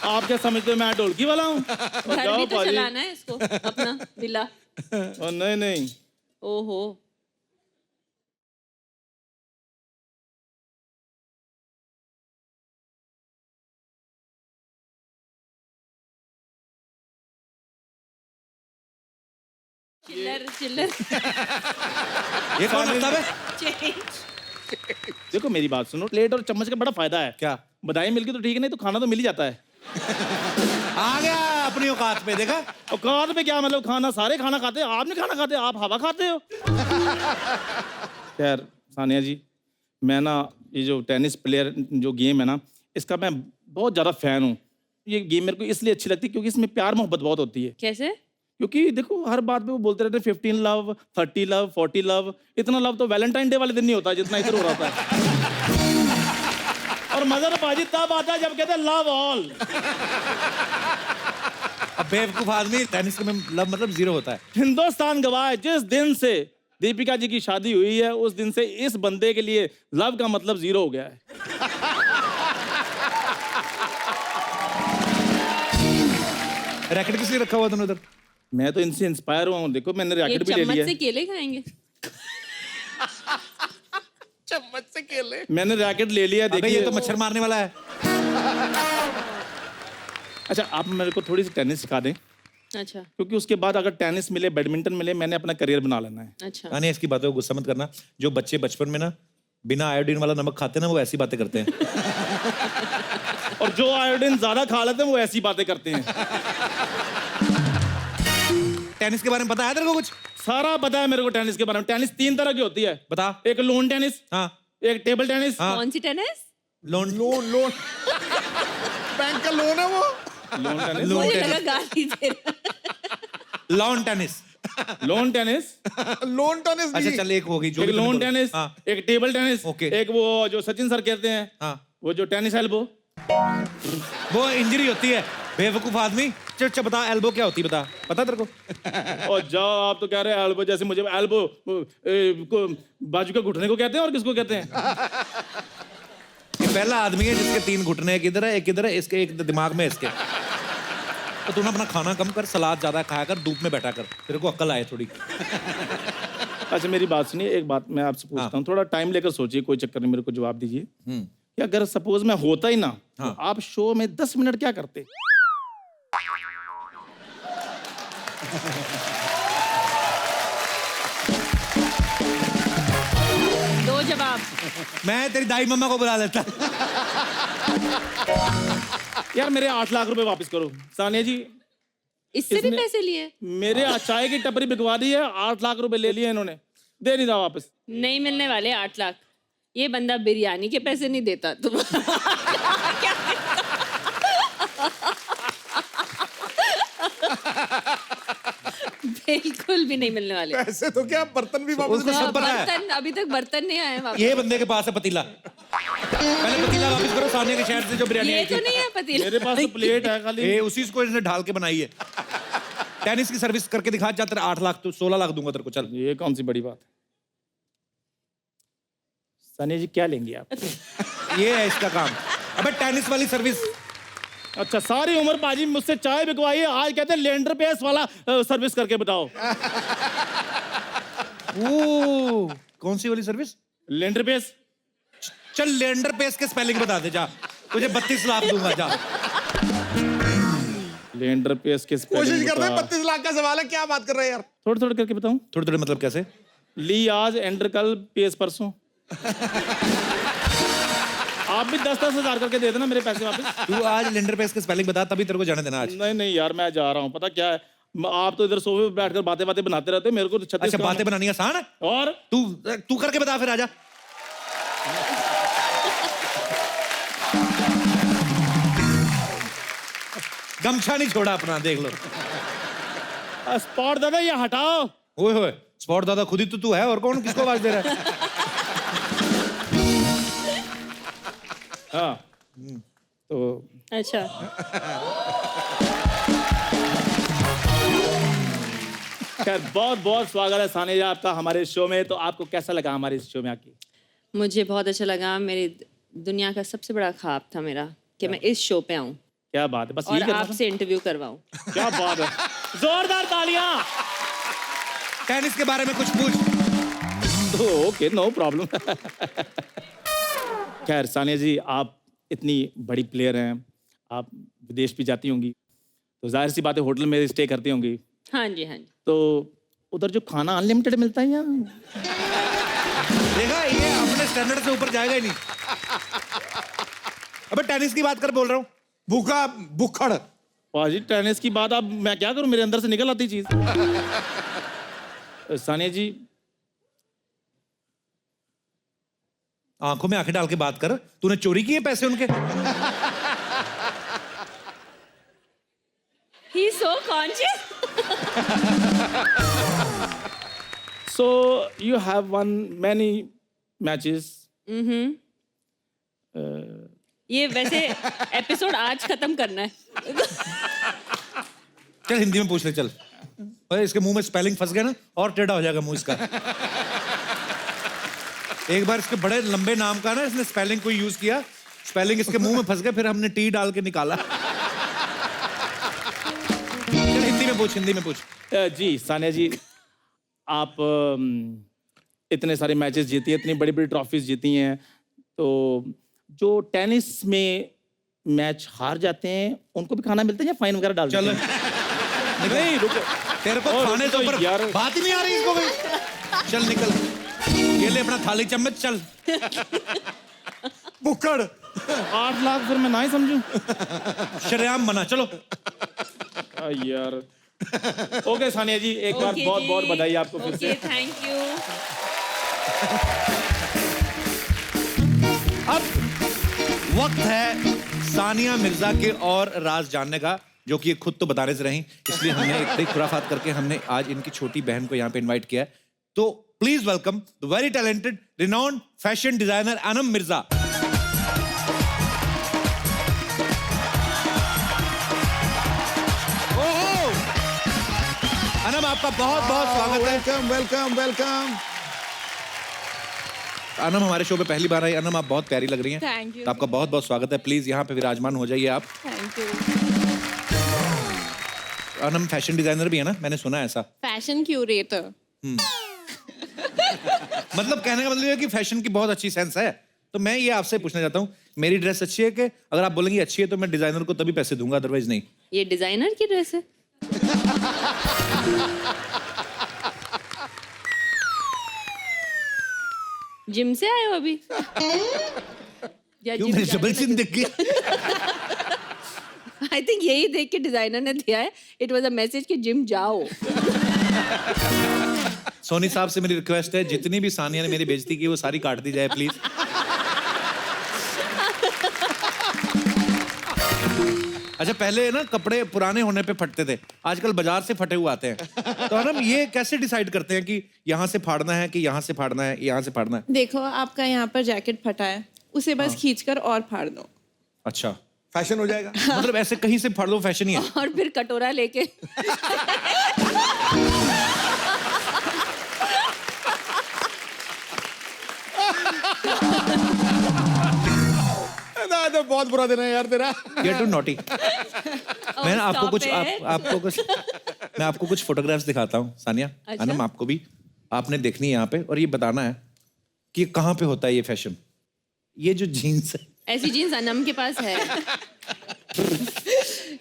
आप क्या समझते हो, मैं ढोलकी वाला हूँ? घर भी तो चलाना है इसको, अपना विला। नहीं नहीं, ओहो, चिल्लर चिल्लर। ये कौन लगता है? चेंज। देखो मेरी बात सुनो, प्लेट और चम्मच का बड़ा फायदा है। क्या? बधाई मिल गई तो ठीक है, नहीं तो खाना तो मिल ही जाता है। आ गया अपनी अपनी औकात पे, देखा? औकात पे क्या मतलब, खाना सारे खाना खाते हैं, आप नहीं खाना खाते, आप हवा खाते हो। खैर सानिया जी, मैं ना ये जो टेनिस प्लेयर जो गेम है ना, इसका मैं बहुत ज़्यादा फ़ैन हूँ। ये गेम मेरे को इसलिए अच्छी लगती है क्योंकि इसमें प्यार मोहब्बत बहुत होती है। कैसे? क्योंकि देखो हर बात पे वो बोलते रहते हैं 15 लव, 30 लव, 40 लव। इतना लव तो वैलेंटाइन डे वाले दिन नहीं होता जितना इधर हो रहा था। और मजा तो पाजी तब आता है जब कहते हैं लव ऑल। अब बेवकूफ आदमी, टेनिस में लव मतलब जीरो होता है। हिंदुस्तान गवाह है, जिस दिन से दीपिका जी की शादी हुई है उस दिन से इस बंदे के लिए लव का मतलब जीरो हो गया है। रैकेट किस लिए रखा हुआ तुमने उधर? मैं तो इनसे इंस्पायर हुआ हूँ, देखो मैंने ये रैकेट भी ले चम्मच लिया से है। केले खाएंगे? चम्मच से केले। मैंने रैकेट ले लिया, अबे देखिए। ये तो मच्छर मारने वाला है। अच्छा आप मेरे को थोड़ी सी टेनिस सिखा दें, अच्छा क्योंकि उसके बाद अगर टेनिस मिले, बैडमिंटन मिले, मैंने अपना करियर बना लेना है। अच्छा। नहीं, इसकी बातों को गुस्सा मत करना। जो बच्चे बचपन में ना बिना आयोडीन वाला नमक खाते हैं ना, वो ऐसी बातें करते हैं। और जो आयोडीन ज्यादा खा लेते हैं वो ऐसी बातें करते हैं। टेनिस के बारे में पता है तेरे को कुछ? सारा पता है मेरे को टेनिस के बारे में। टेनिस 3 तरह की होती है। बता। एक लोन टेनिस, हाँ। एक टेबल टेनिस। हाँ। कौन सी टेनिस? लोन लोन बैंक का लोन है वो। लोन टेनिस, लोन मुझे टेनिस। लगा गाली दे रहा। Lawn tennis. Loan tennis, loan tennis अच्छा नहीं। चल, एक हो गई जो एक भी तुमने लोन बोला। टेनिस, हाँ। एक टेबल टेनिस, ओके। एक वो जो सचिन सर कहते हैं, हाँ। वो जो टेनिस एल्बो। वो इंजरी होती है बेवकूफ आदमी। चल बता, एल्बो क्या होती है, बता। पता तेरे को? और जाओ, आप तो कह रहे हैं एल्बो, जैसे मुझे एल्बो को बाजू के घुटने को कहते हैं, और किसको कहते हैं? ये पहला आदमी है जिसके 3 घुटने, एक इधर है, एक इधर है, इसके एक दिमाग में है इसके। तो तू ना अपना खाना कम कर, सलाद ज्यादा खाया कर, धूप में बैठा कर, तेरे को अक्ल आए थोड़ी। अच्छा मेरी बात सुनिए, एक बात मैं आपसे पूछता हूँ, थोड़ा टाइम लेकर सोचिए, कोई चक्कर नहीं, मेरे को जवाब दीजिए कि अगर सपोज मैं होता ही ना, तो आप शो में 10 मिनट क्या करते? दो जवाब। मैं तेरी दाई मम्मा को बुला लेता। यार मेरे 8 लाख रुपए वापस करो। सानिया जी, इससे भी इसने- पैसे लिए? मेरे चाय की टपरी बिकवा दी है, 8 लाख रुपए ले लिए इन्होंने, दे नहीं रहा वापस। नहीं मिलने वाले 8 लाख। ये बंदा बिरयानी के पैसे नहीं देता तुम। बिल्कुल भी नहीं मिलने वाले। ऐसे तो क्या, बर्तन भी वापस। उसको सब पता है। बर्तन अभी तक बर्तन नहीं आए वापस। ये बंदे के पास है पतीला। पहले पतीला वापस करो, सानिया के शहर से जो बिरयानी ये आई तो थी। नहीं है पतीला। मेरे पास तो प्लेट है खाली। उसी को इसने ढाल के बनाई है। टेनिस की सर्विस करके दिखा, जा तेरे 8 लाख तो 16 लाख दूंगा तेरे को। चल। ये कौन सी बड़ी बात है? सानिया जी क्या लेंगे आप? ये है इसका काम। अबे टेनिस वाली सर्विस। अच्छा सारी उम्र पाजी मुझसे चाय बिकवाई है, आज कहते हैं लेंडर पेस वाला सर्विस करके बताओ। कौन सी वाली सर्विस? लेंडर पेस। चल लेंडर पेस के स्पेलिंग बता दे जा, तुझे 32 लाख दूंगा जा। लेंडर पेस के कोशिश spelling कर रहे हैं, बता। 32 लाख का सवाल है, क्या बात कर रहे हैं यार। थोड़े थोड़े करके बताऊं? थोड़े थोड़े मतलब कैसे? ली आज, एंडर कल, पेस परसों। आप भी 10-10 हजार करके दे देना मेरे पैसे वापस। तू आज लेंडर पेस के स्पेलिंग बता, तभी तेरे को जाने देना आज। नहीं नहीं यार, मैं जा रहा हूँ, पता क्या है, आप तो इधर सोफे पे बैठकर बातें बातें बनाते रहते हो, मेरे को तो 36 अच्छा काम बातें है। बनानी आसान है? और तू करके बता फिर, आजा। गमछा नहीं छोड़ा अपना, देख लो। स्पॉट दादा ये हटाओ। ओए होए, स्पॉट दादा खुद ही तो तू है, और कौन किसको आवाज दे रहा है? हाँ तो अच्छा खैर बहुत बहुत स्वागत है सानिया जी आपका हमारे शो में। तो आपको कैसा लगा हमारे इस शो में आके? मुझे बहुत अच्छा लगा। मेरी दुनिया का सबसे बड़ा ख्वाब था मेरा कि मैं इस शो पे आऊं क्या बात है, बस और यही करना आपसे इंटरव्यू करवाऊं। था? क्या बात है, जोरदार तालियां। टेनिस के बारे में कुछ पूछ। Okay no problem. खैर सानिया जी, आप इतनी बड़ी प्लेयर हैं, आप विदेश भी जाती होंगी, तो जाहिर सी बात है होटल में स्टे करती होंगी, हाँ जी हाँ जी। तो उधर जो खाना अनलिमिटेड मिलता है या? देखा, ये अपने स्टैंडर्ड से ऊपर जाएगा ही नहीं। अबे टेनिस की बात कर, बोल रहा हूँ। भूखा भुखड़। पाजी टेनिस की बात अब मैं क्या करूं, मेरे अंदर से निकल आती चीज। सानिया जी आंखों में आंखें डाल के बात कर, तूने चोरी किए पैसे उनके? He so conscious. so you have won many matches. ये वैसे एपिसोड आज खत्म करना है। चल हिंदी में पूछ ले चल। अरे इसके मुंह में स्पेलिंग फंस गया ना, और टेढ़ा हो जाएगा मुंह इसका। एक बार इसके बड़े लंबे नाम का ना इसने स्पेलिंग कोई यूज किया, स्पेलिंग इसके मुंह में फंस गया, फिर हमने टी डाल के निकाला। चल हिंदी में पूछ, हिंदी में पूछ। जी सानिया जी, आप इतने सारे मैचेस जीती हैं, इतनी बड़ी बड़ी ट्रॉफीज जीती हैं, तो जो टेनिस में मैच हार जाते हैं उनको भी खाना मिलता है या फाइन वगैरह डाल चल देते हैं? नहीं रुको, तेरे को और खाने तो से ऊपर यार। बात ही नहीं आ रही इसको भाई। चल निकल, ये ले अपना थाली चम्मच, चल। बुक्कड़ 8 लाख फिर मैं ना ही समझूं। शरेआम मना, चलो। यार ओके सानिया जी, एक बार Okay बहुत जी। बहुत बधाई आपको फिर से। Okay thank you. अब वक्त है सानिया मिर्जा के और राज जानने का, जो कि ये खुद तो बताने से रही, इसलिए हमने एक बड़ी खुराफात करके हमने आज इनकी छोटी बहन को यहाँ पे इनवाइट किया है। तो please welcome the very talented renowned fashion designer Anam Mirza. ओहो अनम, आपका बहुत बहुत स्वागत है। Welcome welcome welcome. अनम हमारे शो पे पहली बार आई। अनम आप बहुत प्यारी लग रही हैं। Thank you. तो आपका बहुत बहुत स्वागत है। प्लीज यहाँ पे विराजमान हो जाइए आप। Thank you. Anam fashion designer भी है ना, मैंने सुना है ऐसा। Fashion curator. मतलब कहने का मतलब ये है कि फैशन की बहुत अच्छी सेंस है। तो मैं ये आपसे पूछना चाहता हूँ, मेरी ड्रेस अच्छी है कि अगर आप बोलेंगे अच्छी है तो मैं डिजाइनर को तभी पैसे दूंगा, अदरवाइज नहीं। ये डिजाइनर की ड्रेस है। जिम से आए हो अभी? या क्यों, जिम मेरी जाने डबल चिन लगे? दिख गई? आई थिंक यही देख के डिजाइनर ने दिया है। इट वाज अ मैसेज कि जिम जाओ। सोनी साहब से मेरी रिक्वेस्ट है, जितनी भी सानिया ने मेरी बेइज्जती की वो सारी काट दी जाए प्लीज। अच्छा पहले ना कपड़े पुराने होने पे फटते थे, आजकल बाजार से फटे हुए आते हैं। तो हम ये कैसे डिसाइड करते हैं कि यहाँ से फाड़ना है कि यहाँ से फाड़ना है, यहाँ से फाड़ना है? देखो आपका यहाँ पर जैकेट फटा है, उसे बस खींचकर और फाड़ दो। अच्छा, फैशन हो जाएगा। मतलब ऐसे कहीं से फाड़ दो, फैशन ही है। और फिर कटोरा लेके ना, तो बहुत बुरा दिन है यार तेरा। You're too naughty। मैं ना आपको stop कुछ it. आपको कुछ मैं आपको कुछ फोटोग्राफ्स दिखाता हूँ सानिया। अच्छा। अनम आपको भी, आपने देखनी है यहाँ पे और ये बताना है कि ये कहाँ पे होता है ये फैशन। ये जो जीन्स है, ऐसी जीन्स अनम के पास है।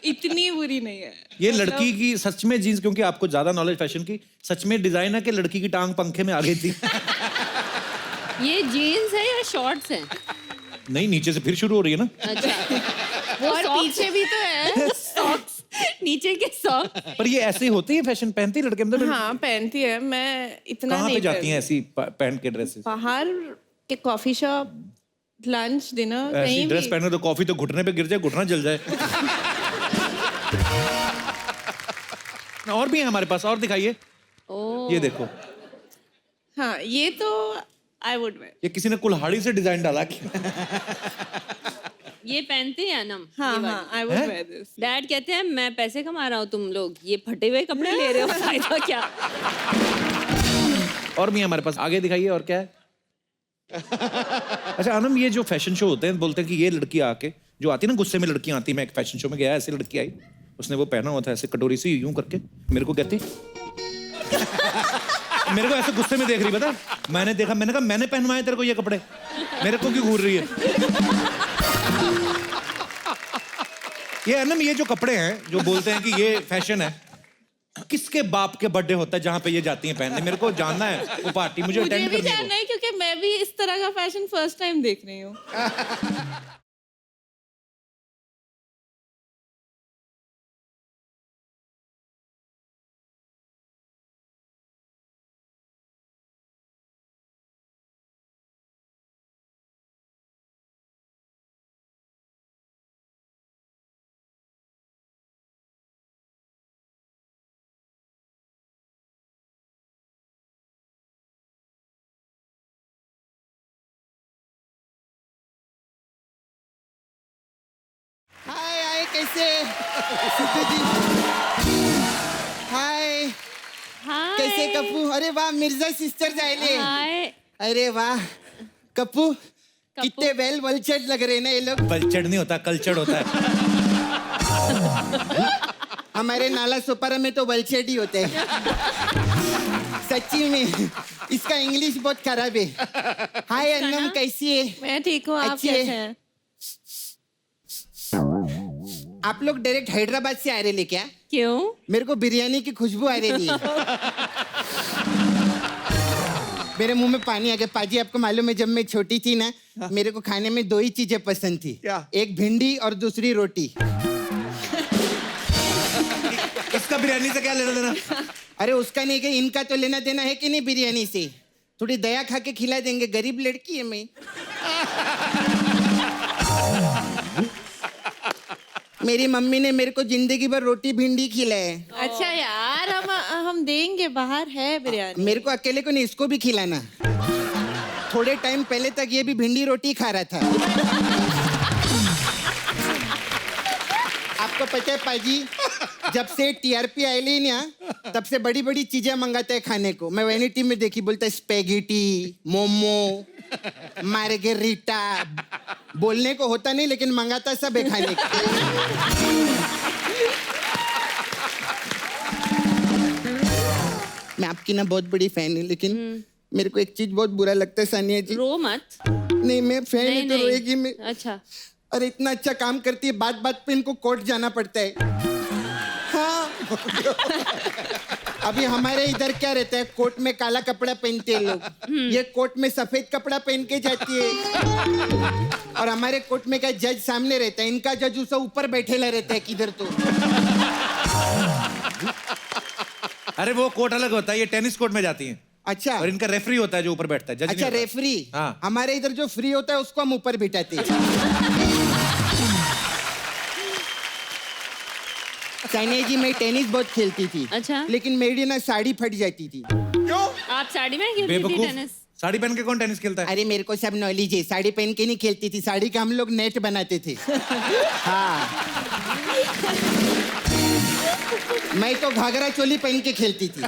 इतनी बुरी नहीं है। ये लड़की की सच में जीन्स, क्योंकि आपको ज्यादा नॉलेज फैशन की, सच में डिजाइन है कि लड़की की टांग पंखे में आ गई थी? ये जीन्स है या शॉर्ट्स है? नहीं, नीचे से फिर शुरू हो रही है ना। अच्छा, वो और socks- पीछे भी तो है। सॉक्स, नीचे के सॉक्स। पर ये ऐसे ही होती है फैशन, पहनती है लड़के मतलब? हाँ पहनती है, मैं इतना कहाँ नहीं पे जाती पहनती। हैं ऐसी पहन के ड्रेसेस? बाहर के कॉफी शॉप, लंच, डिनर, ऐसी कहीं ड्रेस भी। पहने तो कॉफी तो घुटने पे गिर जाए, घुटना जल जाए। और भी है हमारे पास, और दिखाइए। ओह, ये देखो, हाँ ये तो आई वुड वेयर। ये किसी ने कुल्हाड़ी से डिजाइन डाला कि ये पहनते हैं अनम। हाँ हाँ I would wear this. Dad कहते हैं मैं पैसे कमा रहा हूँ, तुम लोग ये फटे हुए कपड़े ले रहे हो, फायदा क्या? और भी है हमारे पास, आगे दिखाइए। और क्या है? अच्छा अनम, ये जो फैशन शो होते हैं, बोलते हैं कि ये लड़की आके जो आती है ना, गुस्से में लड़कियां आती, मैं एक फैशन शो में गया, ऐसे लड़की आई, उसने वो पहना हुआ था ऐसे कटोरी से यूं करके, मेरे को कहती मेरे को ऐसे गुस्से में देख रही, पता? मैंने देखा, मैंने कहा मैंने पहनवाए तेरे को ये कपड़े, मेरे को क्यों घूर रही है? ये अनम, ये जो कपड़े हैं जो बोलते हैं कि ये फैशन है, किसके बाप के बर्थडे होता है जहां पे ये जाती हैं पहनने? मेरे को जानना है वो पार्टी, मुझे मुझे अटेंड भी करनी है जानना है क्योंकि मैं भी इस तरह का फैशन फर्स्ट टाइम देख रही हूँ। कैसे सिद्धू जी हाय हाय कैसे कप्पू अरे वाह मिर्जा सिस्टर जायले हाय अरे वाह कप्पू कितने वेल वल्चर्ड लग रहे हैं ना ये लोग बलचड़ नहीं होता, कल्चर्ड होता है। हमारे नाला सोपारा में तो वल्चर्ड ही होते हैं सच्ची में इसका इंग्लिश बहुत खराब है। हाय अन्नम कैसी है? मैं ठीक हूँ, आप अच्छी है। कैसे हैं? आप लोग डायरेक्ट हैदराबाद से आ रहे ले क्या? क्यों? मेरे को बिरयानी की खुशबू आ रही है। मेरे मुंह में पानी आ गया। पाजी आपको मालूम है जब मैं छोटी थी ना मेरे को खाने में दो ही चीजें पसंद थी, क्या? एक भिंडी और दूसरी रोटी। इसका बिरयानी से क्या लेना देना? अरे उसका नहीं कि इनका तो लेना देना है कि नहीं बिरयानी से। थोड़ी दया खा के खिला देंगे, गरीब लड़की है मैं। मेरी मम्मी ने मेरे को जिंदगी भर रोटी भिंडी खिलाए। अच्छा यार हम देंगे, बाहर है बिरयानी। मेरे को अकेले को नहीं, इसको भी खिलाना। थोड़े टाइम पहले तक ये भी भिंडी रोटी खा रहा था। आपको पता है पाजी जब से टीआरपी आयली ना तब से बड़ी बड़ी चीजें मंगाता है खाने को। मैं वैनिटी में देखी बोलता है स्पेगेटी, मोमो, मार्गेरिटा। बोलने को होता नहीं लेकिन मंगाता सब है खाने को। मैं आपकी ना बहुत बड़ी फैन हूँ लेकिन मेरे को एक चीज बहुत बुरा लगता है सानिया जी। रो मत। नहीं मैं फैन नहीं है तो नहीं। रोएगी मैं। अच्छा अरे इतना अच्छा काम करती है, बात बात पे इनको कोर्ट जाना पड़ता है। हाँ अभी हमारे इधर क्या रहता है, कोर्ट में काला कपड़ा पहनते हैं लोग, ये कोर्ट में सफेद कपड़ा पहन के जाती है। और हमारे कोर्ट में क्या जज सामने रहता है, इनका जज उसे ऊपर बैठेला रहता है किधर तो। अरे वो कोर्ट अलग होता है, ये टेनिस कोर्ट में जाती हैं। अच्छा और इनका रेफरी होता है जो ऊपर बैठता है, जज नहीं अच्छा होता। रेफरी। हाँ। हमारे इधर जो फ्री होता है उसको हम ऊपर बिठाते हैं। सानिया जी मैं टेनिस बहुत खेलती थी। अच्छा। लेकिन मेरी ना साड़ी फट जाती थी। आप साड़ी में खेलती थी बेवकूफ, टेनिस? साड़ी पहन के कौन टेनिस खेलता है? अरे मेरे को सब नॉलेज है, साड़ी पहन के नहीं खेलती थी, साड़ी का हम लोग नेट बनाते थे। हाँ मैं तो घाघरा चोली पहन के खेलती थी।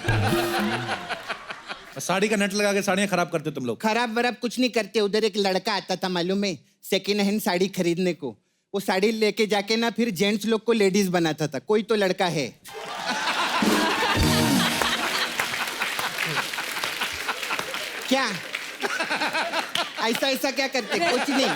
साड़ी का नेट लगा के साड़ियाँ खराब करते हो तुम लोग। खराब वराब कुछ नहीं करते। उधर एक लड़का आता था मालूम है सेकेंड हैंड साड़ी खरीदने को। वो साड़ी लेके जाके ना फिर जेंट्स लोग को लेडीज बनाता था। कोई तो लड़का है। क्या ऐसा ऐसा क्या करते? कुछ नहीं।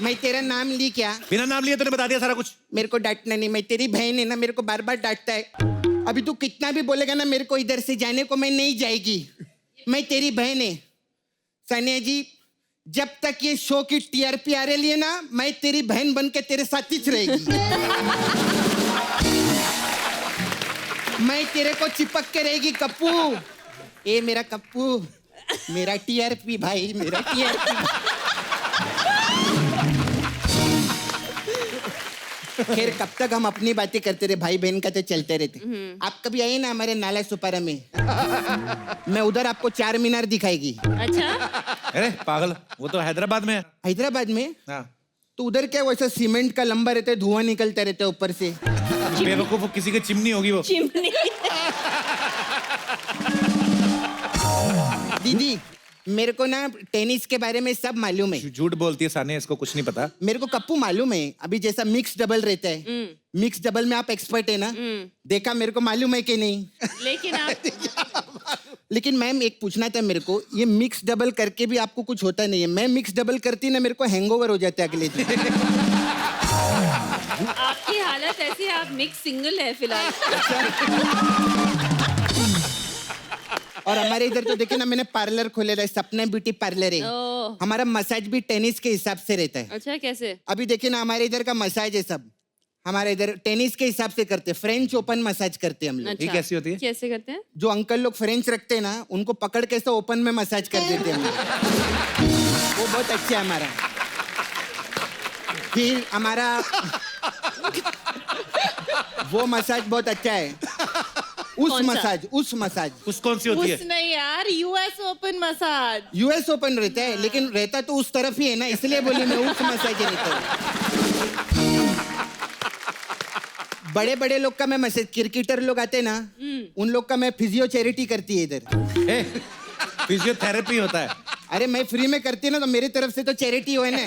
मैं तेरा नाम ली क्या? बिना नाम लिए तूने बता दिया सारा कुछ। मेरे को डांटना नहीं, मैं तेरी बहन है ना, मेरे को बार बार डांटता है। अभी तू कितना भी बोलेगा ना मेरे को इधर से जाने को, मैं नहीं जाएगी। मैं तेरी बहन है सानिया जी। जब तक ये शो की टीआरपी आ रही है ना मैं तेरी बहन बन के तेरे साथ ही रहेगी। मैं तेरे को चिपक के रहेगी कप्पू। ए मेरा कप्पू, मेरा टीआरपी भाई, मेरा टीआरपी। खैर कब तक हम अपनी बातें करते रहे, भाई बहन का तो चलते रहते। आप कभी आए ना हमारे नाला सुपारा में, मैं उधर आपको 4 मीनार दिखाएगी। अच्छा अरे पागल, वो तो हैदराबाद में है। हैदराबाद में? हाँ। तो उधर क्या वैसा सीमेंट का लंबा रहता है, धुआं निकलता रहता है ऊपर से। बेवकूफ, वो किसी की चिमनी होगी वो। चिमनी। दीदी मेरे को ना टेनिस के बारे में सब मालूम है। झूठ बोलती है सानिया, इसको कुछ नहीं पता। मेरे को कप्पू मालूम है। अभी जैसा मिक्स डबल रहता है, मिक्स डबल में आप एक्सपर्ट है ना, देखा मेरे को मालूम है कि नहीं? लेकिन आप लेकिन मैम एक पूछना था मेरे को, ये मिक्स डबल करके भी आपको कुछ होता नहीं है? मैं मिक्स डबल करती ना मेरे को हैंगओवर हो जाता है अगले दिन। आपकी हालत ऐसी है, आप मिक्स सिंगल है फिलहाल। और हमारे इधर तो देखिए ना मैंने पार्लर खोले है, सपना ब्यूटी पार्लर है। ओह। हमारा मसाज भी टेनिस के हिसाब से रहता है। अच्छा कैसे? अभी देखिए ना हमारे इधर का मसाज है सब हमारे इधर टेनिस के हिसाब से करते हैं। फ्रेंच ओपन मसाज करते हैं हम लोग। अच्छा, ये कैसी होती है? कैसे करते हैं? जो अंकल लोग फ्रेंच रखते हैं ना उनको पकड़ के ऐसा ओपन में मसाज कर देते हैं हम लोग। वो बहुत अच्छा है हमारा। फिर हमारा वो मसाज बहुत अच्छा है। उस कौन सा? मसाज, उस मसाज। उस कौन सी होती है? उस नहीं यार, US open massage. US open रहता है, लेकिन रहता तो उस तरफ ही है ना, इसलिए बोली मैं उस मसाज रहता हूँ। बड़े बड़े लोग का मैं मसाज, क्रिकेटर लोग आते हैं ना, उन लोग का मैं फिजियो चैरिटी करती है इधर। फिजियोथेरेपी होता है। अरे मैं फ्री में करती ना, तो मेरी तरफ से तो चैरिटी हो ना।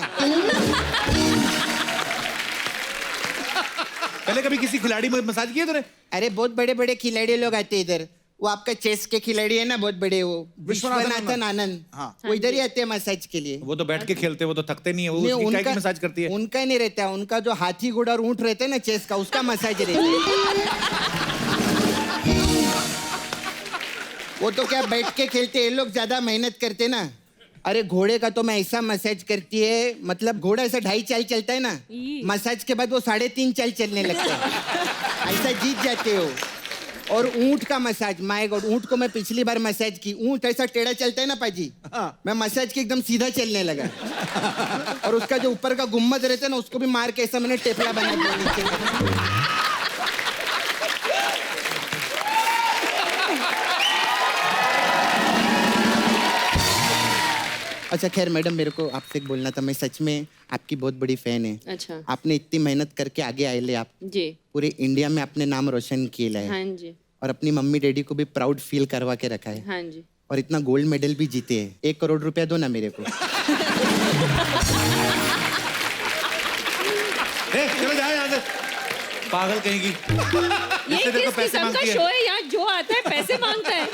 पहले कभी किसी खिलाड़ी में मसाज किया तूने? अरे बहुत बड़े बड़े खिलाड़ी लोग आते हैं इधर, वो आपका चेस के खिलाड़ी है ना, बहुत बड़े, वो विश्वनाथन आनंद, वो इधर ही आते हैं मसाज के लिए। वो तो बैठ के खेलते हैं, वो तो थकते नहीं है, वो नहीं, उसकी काय की मसाज करती है? उनका नहीं रहता है, उनका जो हाथी घोड़ा और ऊंट रहता है ना चेस का, उसका मसाज रहता है। वो तो क्या बैठ के खेलते, ये लोग ज्यादा मेहनत करते ना। अरे घोड़े का तो मैं ऐसा मसाज करती है, मतलब घोड़ा ऐसा 2.5 चाल चलता है ना, मसाज के बाद वो 3.5 चाल चलने लगता है, ऐसा जीत जाते हो। और ऊंट का मसाज, माय गॉड, ऊंट को मैं पिछली बार मसाज की, ऊंट ऐसा टेढ़ा चलता है ना पाजी, मैं मसाज की एकदम सीधा चलने लगा। और उसका जो ऊपर का गुम्मद रहता है ना, उसको भी मार के ऐसा मैंने टेपला बना दिया नीचे। अच्छा खैर मैडम, मेरे को आपसे एक बोलना था, मैं सच में आपकी बहुत बड़ी फैन है। अच्छा। आपने इतनी मेहनत करके आगे आए ले, आप जी। पूरे इंडिया में अपने नाम रोशन किया है। हाँ जी। और अपनी मम्मी डैडी को भी प्राउड फील करवा के रखा है। हाँ जी। और इतना गोल्ड मेडल भी जीते हैं। 1 करोड़ रुपया दो ना मेरे को। चलो जाओ यहाँ से, पागल कहेगी। ये इससे देखो किस पैसे किस्म का मांगती है। शो है? यहाँ जो आता है पैसे मांगता है।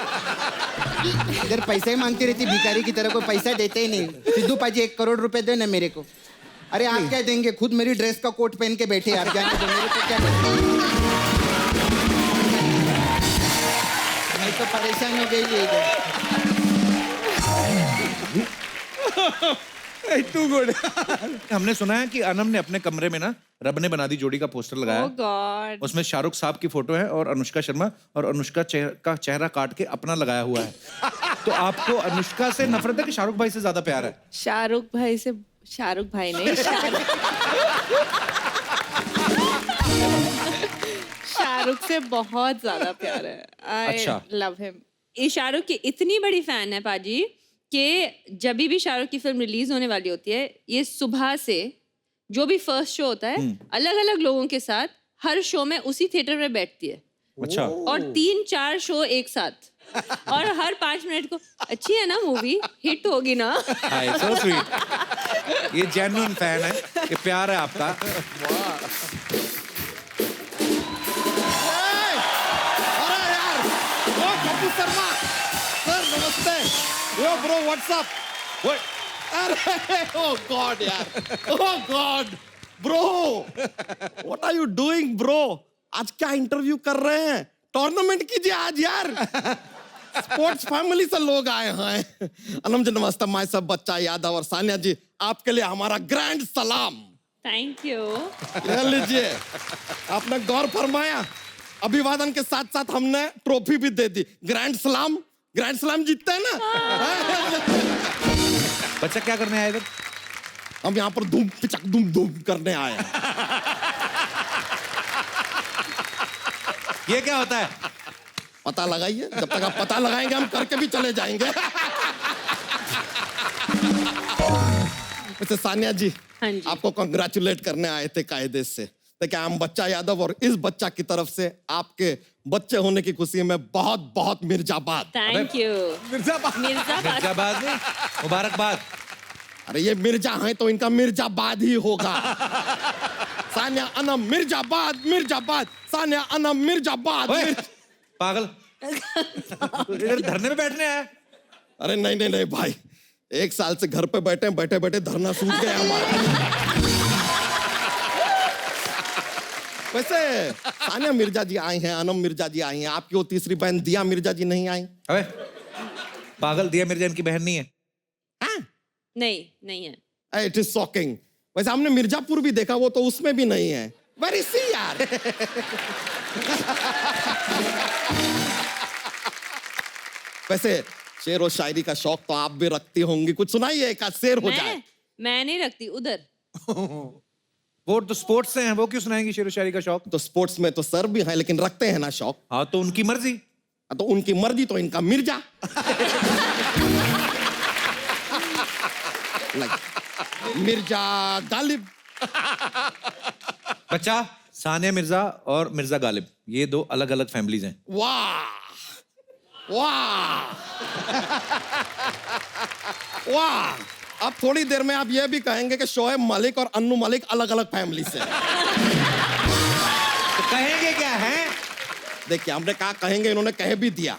इधर पैसा ही मांगती रहती, भिखारी की तरह, कोई पैसा देते ही नहीं। सिद्धू पाजी 1 करोड़ रुपए दो ना मेरे को। अरे आप क्या देंगे, खुद मेरी ड्रेस का कोट पहन के बैठे, आप जाने दो, मेरे को क्या देंगे? मैं तो परेशान हो गई इधर। Too good. हमने सुना है कि अनम ने अपने कमरे में ना रब ने बना दी जोड़ी का पोस्टर लगाया Oh है। God. उसमें शाहरुख साहब की फोटो है और अनुष्का शर्मा, और अनुष्का का चेहरा काट के अपना लगाया हुआ है। तो आपको अनुष्का से नफरत है कि शाहरुख भाई से ज्यादा प्यार है? शाहरुख भाई से, शाहरुख भाई नहीं, शाहरुख से बहुत ज्यादा प्यार है। आई अच्छा। Love him. ये शाहरुख की इतनी बड़ी फैन है पाजी कि जब भी शाहरुख की फिल्म रिलीज होने वाली होती है, ये सुबह से जो भी फर्स्ट शो होता है, अलग अलग लोगों के साथ हर शो में उसी थिएटर में बैठती है। अच्छा। और 3-4 शो एक साथ, और हर 5 मिनट को, अच्छी है ना मूवी, हिट होगी ना। हाय, so sweet। ये जेन्युइन फैन है, ये प्यार है आपका। अरे यार, ओ कपूर शर्मा सर, नमस्ते। Yo bro, what's up? अरे ओ गॉड यार, oh God bro, what are you doing bro? आज क्या इंटरव्यू कर रहे हैं? टूर्नामेंट कीजिए आज यार। स्पोर्ट्स फैमिली से लोग आए हैं। अनम जी नमस्ते, मैं सब बच्चा यादव और सानिया जी, आपके लिए हमारा ग्रैंड सलाम। Thank you. ले लीजिए। आपने गौर फरमाया, अभिवादन के साथ साथ हमने ट्रॉफी भी दे दी। ग्रैंड सलाम, ग्रैंड सलाम जीतते हैं ना। बच्चा क्या करने आया इधर? हम यहाँ पर धूम पिचक धूम धूम करने आए हैं। ये क्या होता है? पता लगाइए, जब तक आप पता लगाएंगे हम करके भी चले जाएंगे। वैसे सानिया जी, हाँ जी। आपको कंग्रेचुलेट करने आए थे कायदे से। देखिए, हम बच्चा यादव और इस बच्चा की तरफ से आपके बच्चे होने की खुशी में बहुत बहुत मिर्जाबाद। Thank you. मिर्जाबाद। मिर्जाबाद नहीं, मुबारकबाद। अरे ये मिर्जा हैं तो इनका मिर्जाबाद ही होगा। सानिया अनम मिर्जाबाद, मिर्जाबाद, सानिया अनम मिर्जाबाद। ओए, पागल। इधर धरने में बैठने आया? अरे नहीं नहीं नहीं भाई, 1 साल से घर पे बैठे बैठे बैठे धरना सूख गया हमारा। वैसे सानिया मिर्जा जी आई हैं, अनम मिर्जा जी आई हैं, आपकी वो तीसरी बहन दिया मिर्जा जी नहीं आई? अबे पागल, दिया मिर्जा इनकी बहन नहीं है। नहीं, नहीं है। It is shocking. वैसे हमने मिर्जापुर भी देखा, वो तो उसमें भी नहीं है। वेरी सी यार। वैसे शेर और शायरी का शौक तो आप भी रखती होंगी, कुछ सुनाइए, एक आध शेर हो जाए। मैं नहीं रखती उधर। वो तो स्पोर्ट्स से हैं, वो क्यों सुनाएंगी शेर व शायरी का शौक? तो स्पोर्ट्स में तो सर भी हैं लेकिन रखते हैं ना शौक। हाँ तो उनकी मर्जी। तो उनकी मर्जी तो इनका मिर्जा। मिर्जा गालिब। बच्चा, सानिया मिर्जा और मिर्जा गालिब ये दो अलग अलग फैमिलीज हैं। वाह वाह वाह। अब थोड़ी देर में आप ये भी कहेंगे कि शोएब मलिक और अन्नू मलिक अलग अलग फैमिली से हैं। तो कहेंगे क्या है? देखिए हमने कहा कहेंगे, इन्होंने कह भी दिया।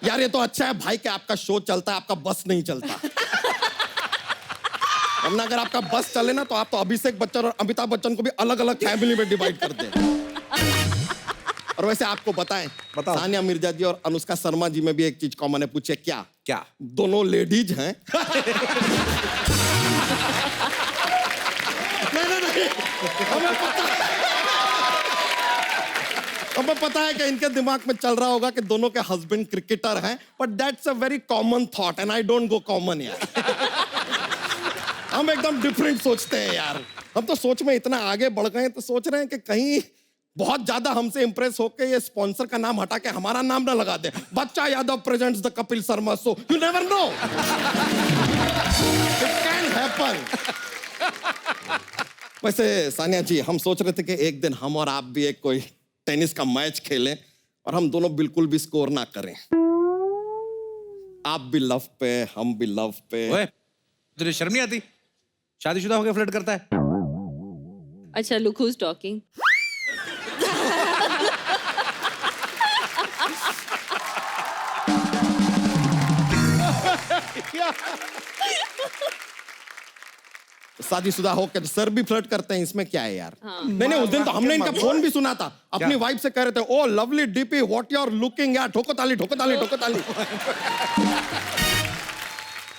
यार ये तो अच्छा है भाई कि आपका शो चलता है, आपका बस नहीं चलता। वरना अगर आपका बस चले ना तो आप तो अभिषेक बच्चन और अमिताभ बच्चन को भी अलग अलग फैमिली में डिवाइड कर दें। और वैसे आपको बताएं, सानिया मिर्जा जी और अनुष्का शर्मा जी में भी एक चीज कॉमन है। पूछे क्या? क्या? दोनों लेडीज हैं। नहीं हमें पता है कि इनके दिमाग में चल रहा होगा कि दोनों के हस्बैंड क्रिकेटर हैं, but that's a very common thought and I don't go common यार। हम एकदम डिफरेंट सोचते हैं यार। हम तो सोच में इतना आगे बढ़ गए तो सोच रहे हैं कि कहीं बहुत ज्यादा हमसे इंप्रेस होके ये स्पॉन्सर का नाम हटा के हमारा नाम ना लगा दे। बच्चा Yadav presents the Kapil Sharma show. You never know, it can happen. वैसे सानिया जी, हम सोच रहे थे कि एक दिन हम और आप भी एक कोई टेनिस का मैच खेलें और हम दोनों बिल्कुल भी स्कोर ना करें। आप भी लव पे, हम भी लव पे। ओए, तुझे शर्म नहीं आती? शादीशुदा होकर फ्लर्ट करता है। अच्छा, look who's talking. शादीशुदा होकर सर भी फ्लर्ट करते हैं, इसमें क्या है यार? नहीं उस दिन तो हमने इनका फोन भी सुना था। अपनी वाइफ से कह रहे थे, oh lovely DP what you are looking यार। ठोको ताली ठोको ताली ठोको ताली।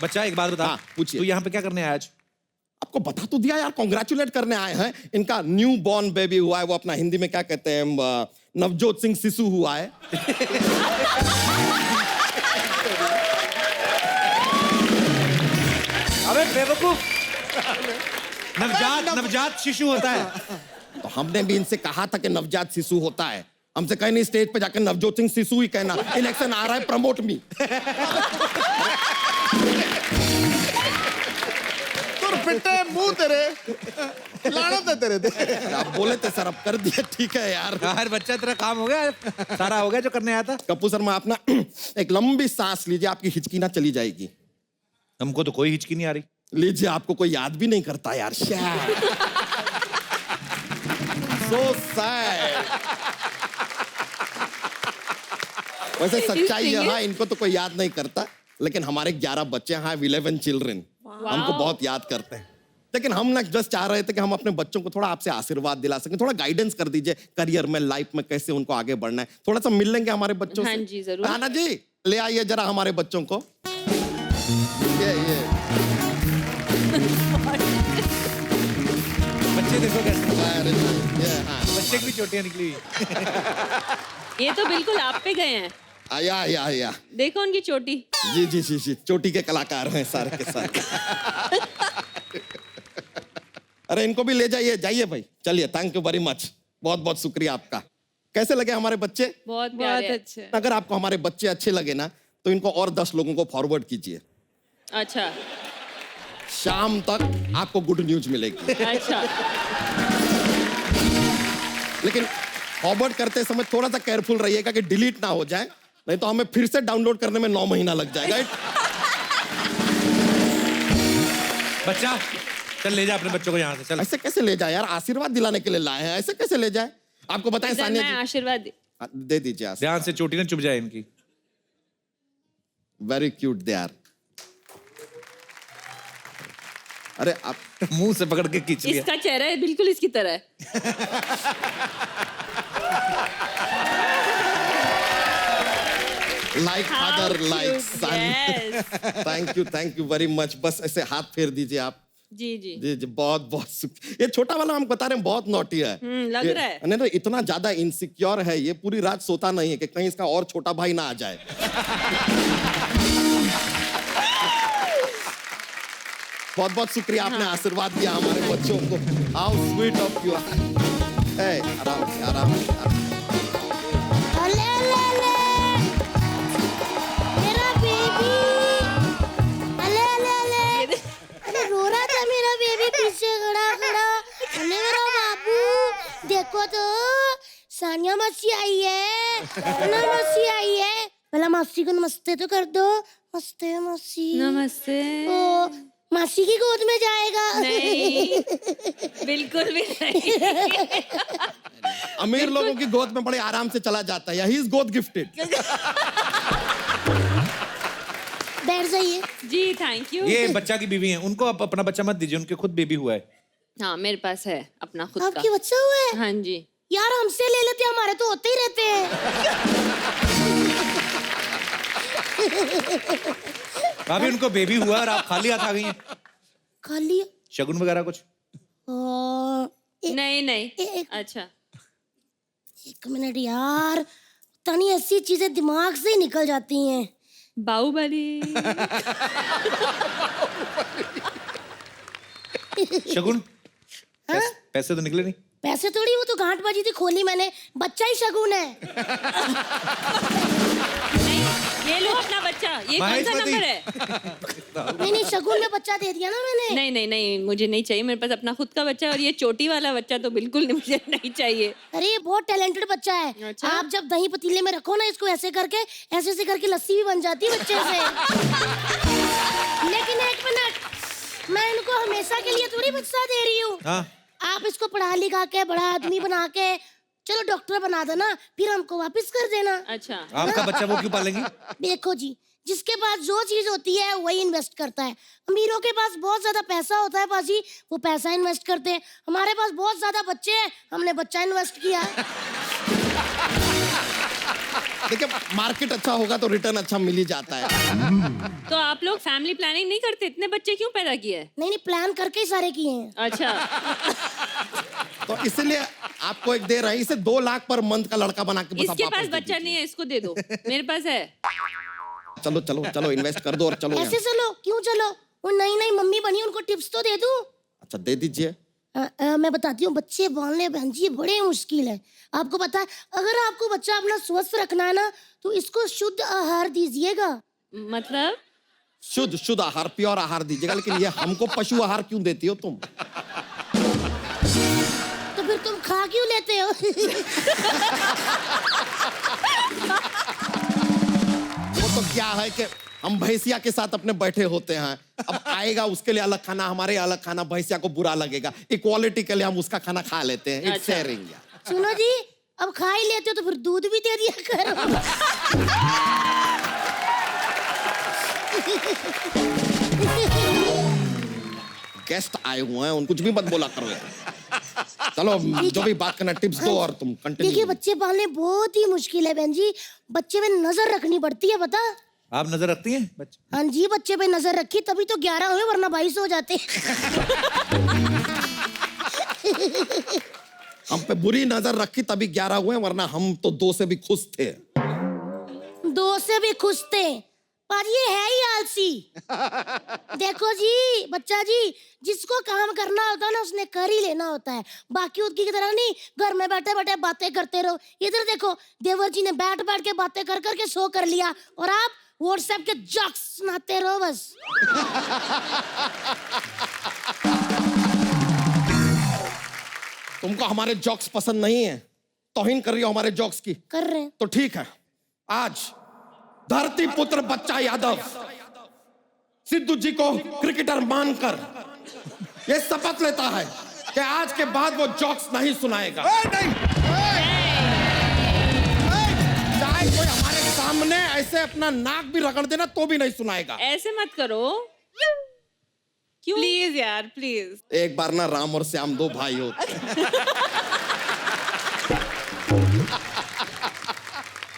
बच्चा एक बात बता, हाँ, पूछिए। तू यहाँ पे क्या करने आया आज? आपको बता तो दिया यार, कॉन्ग्रेचुलेट करने आए हैं। इनका न्यू बॉर्न बेबी हुआ है, वो अपना हिंदी में क्या कहते हैं, नवजोत सिंह शिशु हुआ है। अबे बेवकूफ, नवजात शिशु होता है। तो हमने भी इनसे कहा था कि नवजात शिशु होता है। हमसे कहीं नहीं, स्टेज पे जाकर नवजोत सिंह शिशु ही कहना। इलेक्शन आ रहा है, प्रमोट मी। पिटे मुंह तेरे, लानत है तेरे। आप बोले थे सर, अब कर दिया, ठीक है यार। यार बच्चा, तेरा काम हो गया, सारा हो गया जो करने आया था। कपूर शर्मा, आप ना एक लंबी सांस लीजिए, आपकी हिचकी ना चली जाएगी। हमको तो कोई हिचकी नहीं आ रही। लीजिए, आपको कोई याद भी नहीं करता यार। So sad. वैसे सच्चाई यह है, इनको तो कोई याद नहीं करता, लेकिन हमारे 11 बच्चे हैं, 11 चिल्ड्रन हमको बहुत याद करते हैं। लेकिन हम ना जस्ट चाह रहे थे कि हम अपने बच्चों को थोड़ा आपसे आशीर्वाद दिला सकें, थोड़ा गाइडेंस कर दीजिए करियर में, लाइफ में कैसे उनको आगे बढ़ना है। थोड़ा सा मिल लेंगे हमारे बच्चों हाँ से? जी, जरूर। राना जी, ले आइए जरा हमारे बच्चों को। ये बच्चे देखो कैसे, हाँ। बच्चे की भी चोटियां निकली हुई। ये तो बिल्कुल आप पे गए हैं। आया। देखो उनकी चोटी। जी, चोटी के कलाकार हैं सारे के सारे। अरे इनको भी ले जाइए, जाइए भाई, चलिए। थैंक यू वेरी मच, बहुत बहुत शुक्रिया आपका। कैसे लगे हमारे बच्चे? बहुत प्यारे हैं। अच्छे। अगर आपको हमारे बच्चे अच्छे लगे ना तो इनको और 10 लोगों को फॉरवर्ड कीजिए। अच्छा शाम तक आपको गुड न्यूज मिलेगी। अच्छा। लेकिन फॉरवर्ड करते समय थोड़ा सा केयरफुल रहिएगा कि डिलीट ना हो जाए, नहीं तो हमें फिर से डाउनलोड करने में 9 महीना लग जाएगा। बच्चा, चल ले जा अपने बच्चों को यहाँ से, चल। ऐसे कैसे ले जाए यार? आशीर्वाद दिलाने के लिए लाए हैं, ऐसे कैसे ले जाए? आपको बताएं इधर सानिया मैं जी, आशीर्वाद दे दीजिए आशीर्वाद। ध्यान से चोटी ना चुभ जाए इनकी। Very cute they are. अरे आप मुंह से पकड़ के खींच लिया। इसका चेहरा है बिल्कुल इसकी तरह है। Like father like son. Yes. Thank you very much. बस ऐसे हाथ फेर दीजिए आप। जी। जी, बहुत बहुत ये छोटा वाला हम बता रहे हैं बहुत नॉटी है। लग रहा है। नहीं, इतना ज्यादा इनसिक्योर है ये, पूरी रात सोता नहीं है कि कहीं इसका और छोटा भाई ना आ जाए। बहुत बहुत शुक्रिया, आपने आशीर्वाद दिया हमारे बच्चों को। How sweet of you. आराम से आराम से अले अले अले मेरा बेबी, अले अले अले अरे रो रहा था मेरा बेबी पीछे खड़ा खड़ा। अरे मेरा बाबू देखो तो सानिया मासी आई है, ना मासी आई है। पहला मासी को नमस्ते तो कर दो। नमस्ते मासी। नमस्ते। ओ मासी की गोद में जाएगा? नहीं, बिल्कुल भी नहीं। अमीर लोगों की गोद में बड़े आराम से चला जाता है। ही इज गोद गिफ्टेड। बैठ जाइए। जी थैंक यू। ये बच्चा की बीवी हैं, उनको आप अपना बच्चा मत दीजिए, उनके खुद बेबी हुआ है। हाँ मेरे पास है अपना खुद का। आपके बच्चा हुआ है? हाँ जी। यार हमसे ले लेते, हमारे तो होते ही रहते हैं। भाभी उनको बेबी हुआ और आप खाली हाथ आ गई हैं। खाली शगुन वगैरह कुछ? नहीं नहीं। एक अच्छा मिनट यार, तनी ऐसी चीजें दिमाग से ही निकल जाती हैं। बाहुबली। शगुन? पैसे तो निकले नहीं? पैसे थोड़ी, वो तो गांठ बाजी थी, खोली मैंने। बच्चा ही शगुन है। नहीं ये लो अपना बच्चा। ये कौन सा नंबर है? नहीं शगुन में बच्चा दे दिया ना मैंने। नहीं नहीं नहीं मुझे नहीं चाहिए, मेरे पास अपना खुद का बच्चा है और ये चोटी वाला बच्चा तो बिल्कुल नहीं, मुझे नहीं चाहिए। अरे ये बहुत टैलेंटेड बच्चा है। अच्छा? आप जब दही पतीले में रखो ना इसको, ऐसे ऐसे करके लस्सी भी बन जाती है बच्चे से। लेकिन एक मिनट, मैं इनको हमेशा के लिए थोड़ी बच्चा दे रही हूँ। हाँ। आप इसको पढ़ा लिखा के बड़ा आदमी बना के चलो डॉक्टर बना देना, फिर हमको वापस कर देना। अच्छा आपका बच्चा वो क्यों पालेंगी? देखो जी, जिसके पास जो चीज होती है वही इन्वेस्ट करता है। अमीरों के पास बहुत ज्यादा पैसा होता है पाजी, वो पैसा इन्वेस्ट करते हैं। हमारे पास बहुत ज्यादा बच्चे हैं, हमने बच्चा इन्वेस्ट किया। देखिए मार्केट अच्छा होगा तो रिटर्न अच्छा मिल ही जाता है। तो आप लोग फैमिली प्लानिंग नहीं करते? इतने बच्चे क्यों पैदा किए? नहीं प्लान करके ही सारे किए हैं। अच्छा तो इसलिए आपको एक दे रहे हैं, इसे 2 लाख पर मंथ का लड़का बना के बस आप इसके वापस पास दे बच्चा नहीं है, इसको दे दो। मेरे पास है। चलो चलो चलो इन्वेस्ट कर दो और चलो ऐसे यहाँ। चलो क्यों चलो, वो नई नई मम्मी बनी, उनको टिप्स तो दे दूं। अच्छा दे दीजिए। मैं बताती हूँ, बच्चे पालने बहन जी बड़े मुश्किल है। आपको पता है, अगर आपको बच्चा अपना स्वस्थ रखना है ना, तो इसको शुद्ध आहार दीजिएगा। मतलब शुद्ध आहार, प्योर आहार दीजिएगा। लेकिन ये हमको पशु आहार क्यों देती हो तुम? तो फिर तुम खा क्यों लेते हो? वो तो क्या है कि हम भैंसिया के साथ अपने बैठे होते हैं, अब आएगा उसके लिए अलग खाना, हमारे अलग खाना, भैंसिया को बुरा लगेगा। इक्वालिटी के लिए हम उसका खाना खा लेते हैं। इट्स अच्छा। शेयरिंग। सुनो जी, अब खा ही लेते हो तो फिर दूध भी दे दिया करो। गेस्ट आए हुए हैं, उन कुछ भी मत बोला करो यार। चलो जो भी बात करना टिप्स दो और तुम कंटिन्यू। देखिए बच्चे पालने बहुत ही मुश्किल है बहन जी, बच्चे पे नजर रखनी पड़ती है, पता? आप नजर रखती हैं बच्चे? हाँ जी, बच्चे पे नजर रखी तभी तो 11 हुए, वरना 22 हो जाते। हम पे बुरी नजर रखी तभी 11 हुए, वरना हम तो 2 से भी खुश थे। 2 से भी खुश थे पर ये है ही आलसी। देखो जी बच्चा जी, जिसको काम करना होता है ना उसने कर ही लेना होता है, बाकी उसकी की तरह नहीं घर में बैठे बैठे बातें करते रहो। इधर देखो, देवर जी ने बैठ बैठ के बातें कर करके शो कर लिया और आप व्हाट्सएप के जोक्स सुनाते रहो बस। तुमको हमारे जोक्स पसंद नहीं है, तौहीन कर रही हो हमारे जोक्स की। कर रहे हैं तो ठीक है, आज धरती पुत्र बच्चा यादव सिद्धू जी को क्रिकेटर मानकर ये शपथ लेता है कि आज के बाद वो जोक्स नहीं सुनाएगा। चाहे कोई हमारे सामने ऐसे अपना नाक भी रगड़ देना तो भी नहीं सुनाएगा। ऐसे मत करो, क्यों? प्लीज यार प्लीज। एक बार ना राम और श्याम 2 भाई होते।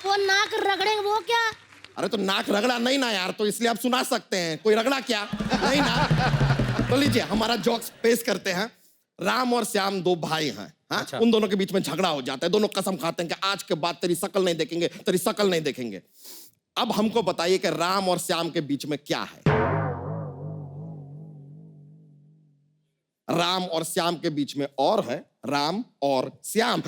वो नाक रगड़ेंगे वो क्या? अरे तो नाक रगड़ा नहीं ना यार, तो इसलिए आप सुना सकते हैं। कोई रगड़ा क्या? नहीं ना। तो लीजिए हमारा जोक्स पेश करते हैं। राम और श्याम 2 भाई हैं। हाँ? अच्छा। उन दोनों के बीच में झगड़ा हो जाता है, दोनों कसम खाते हैं कि आज के बाद तेरी शक्ल नहीं देखेंगे, तेरी शक्ल नहीं देखेंगे। अब हमको बताइए कि राम और श्याम के बीच में क्या है? राम और श्याम के बीच में और है राम और श्याम।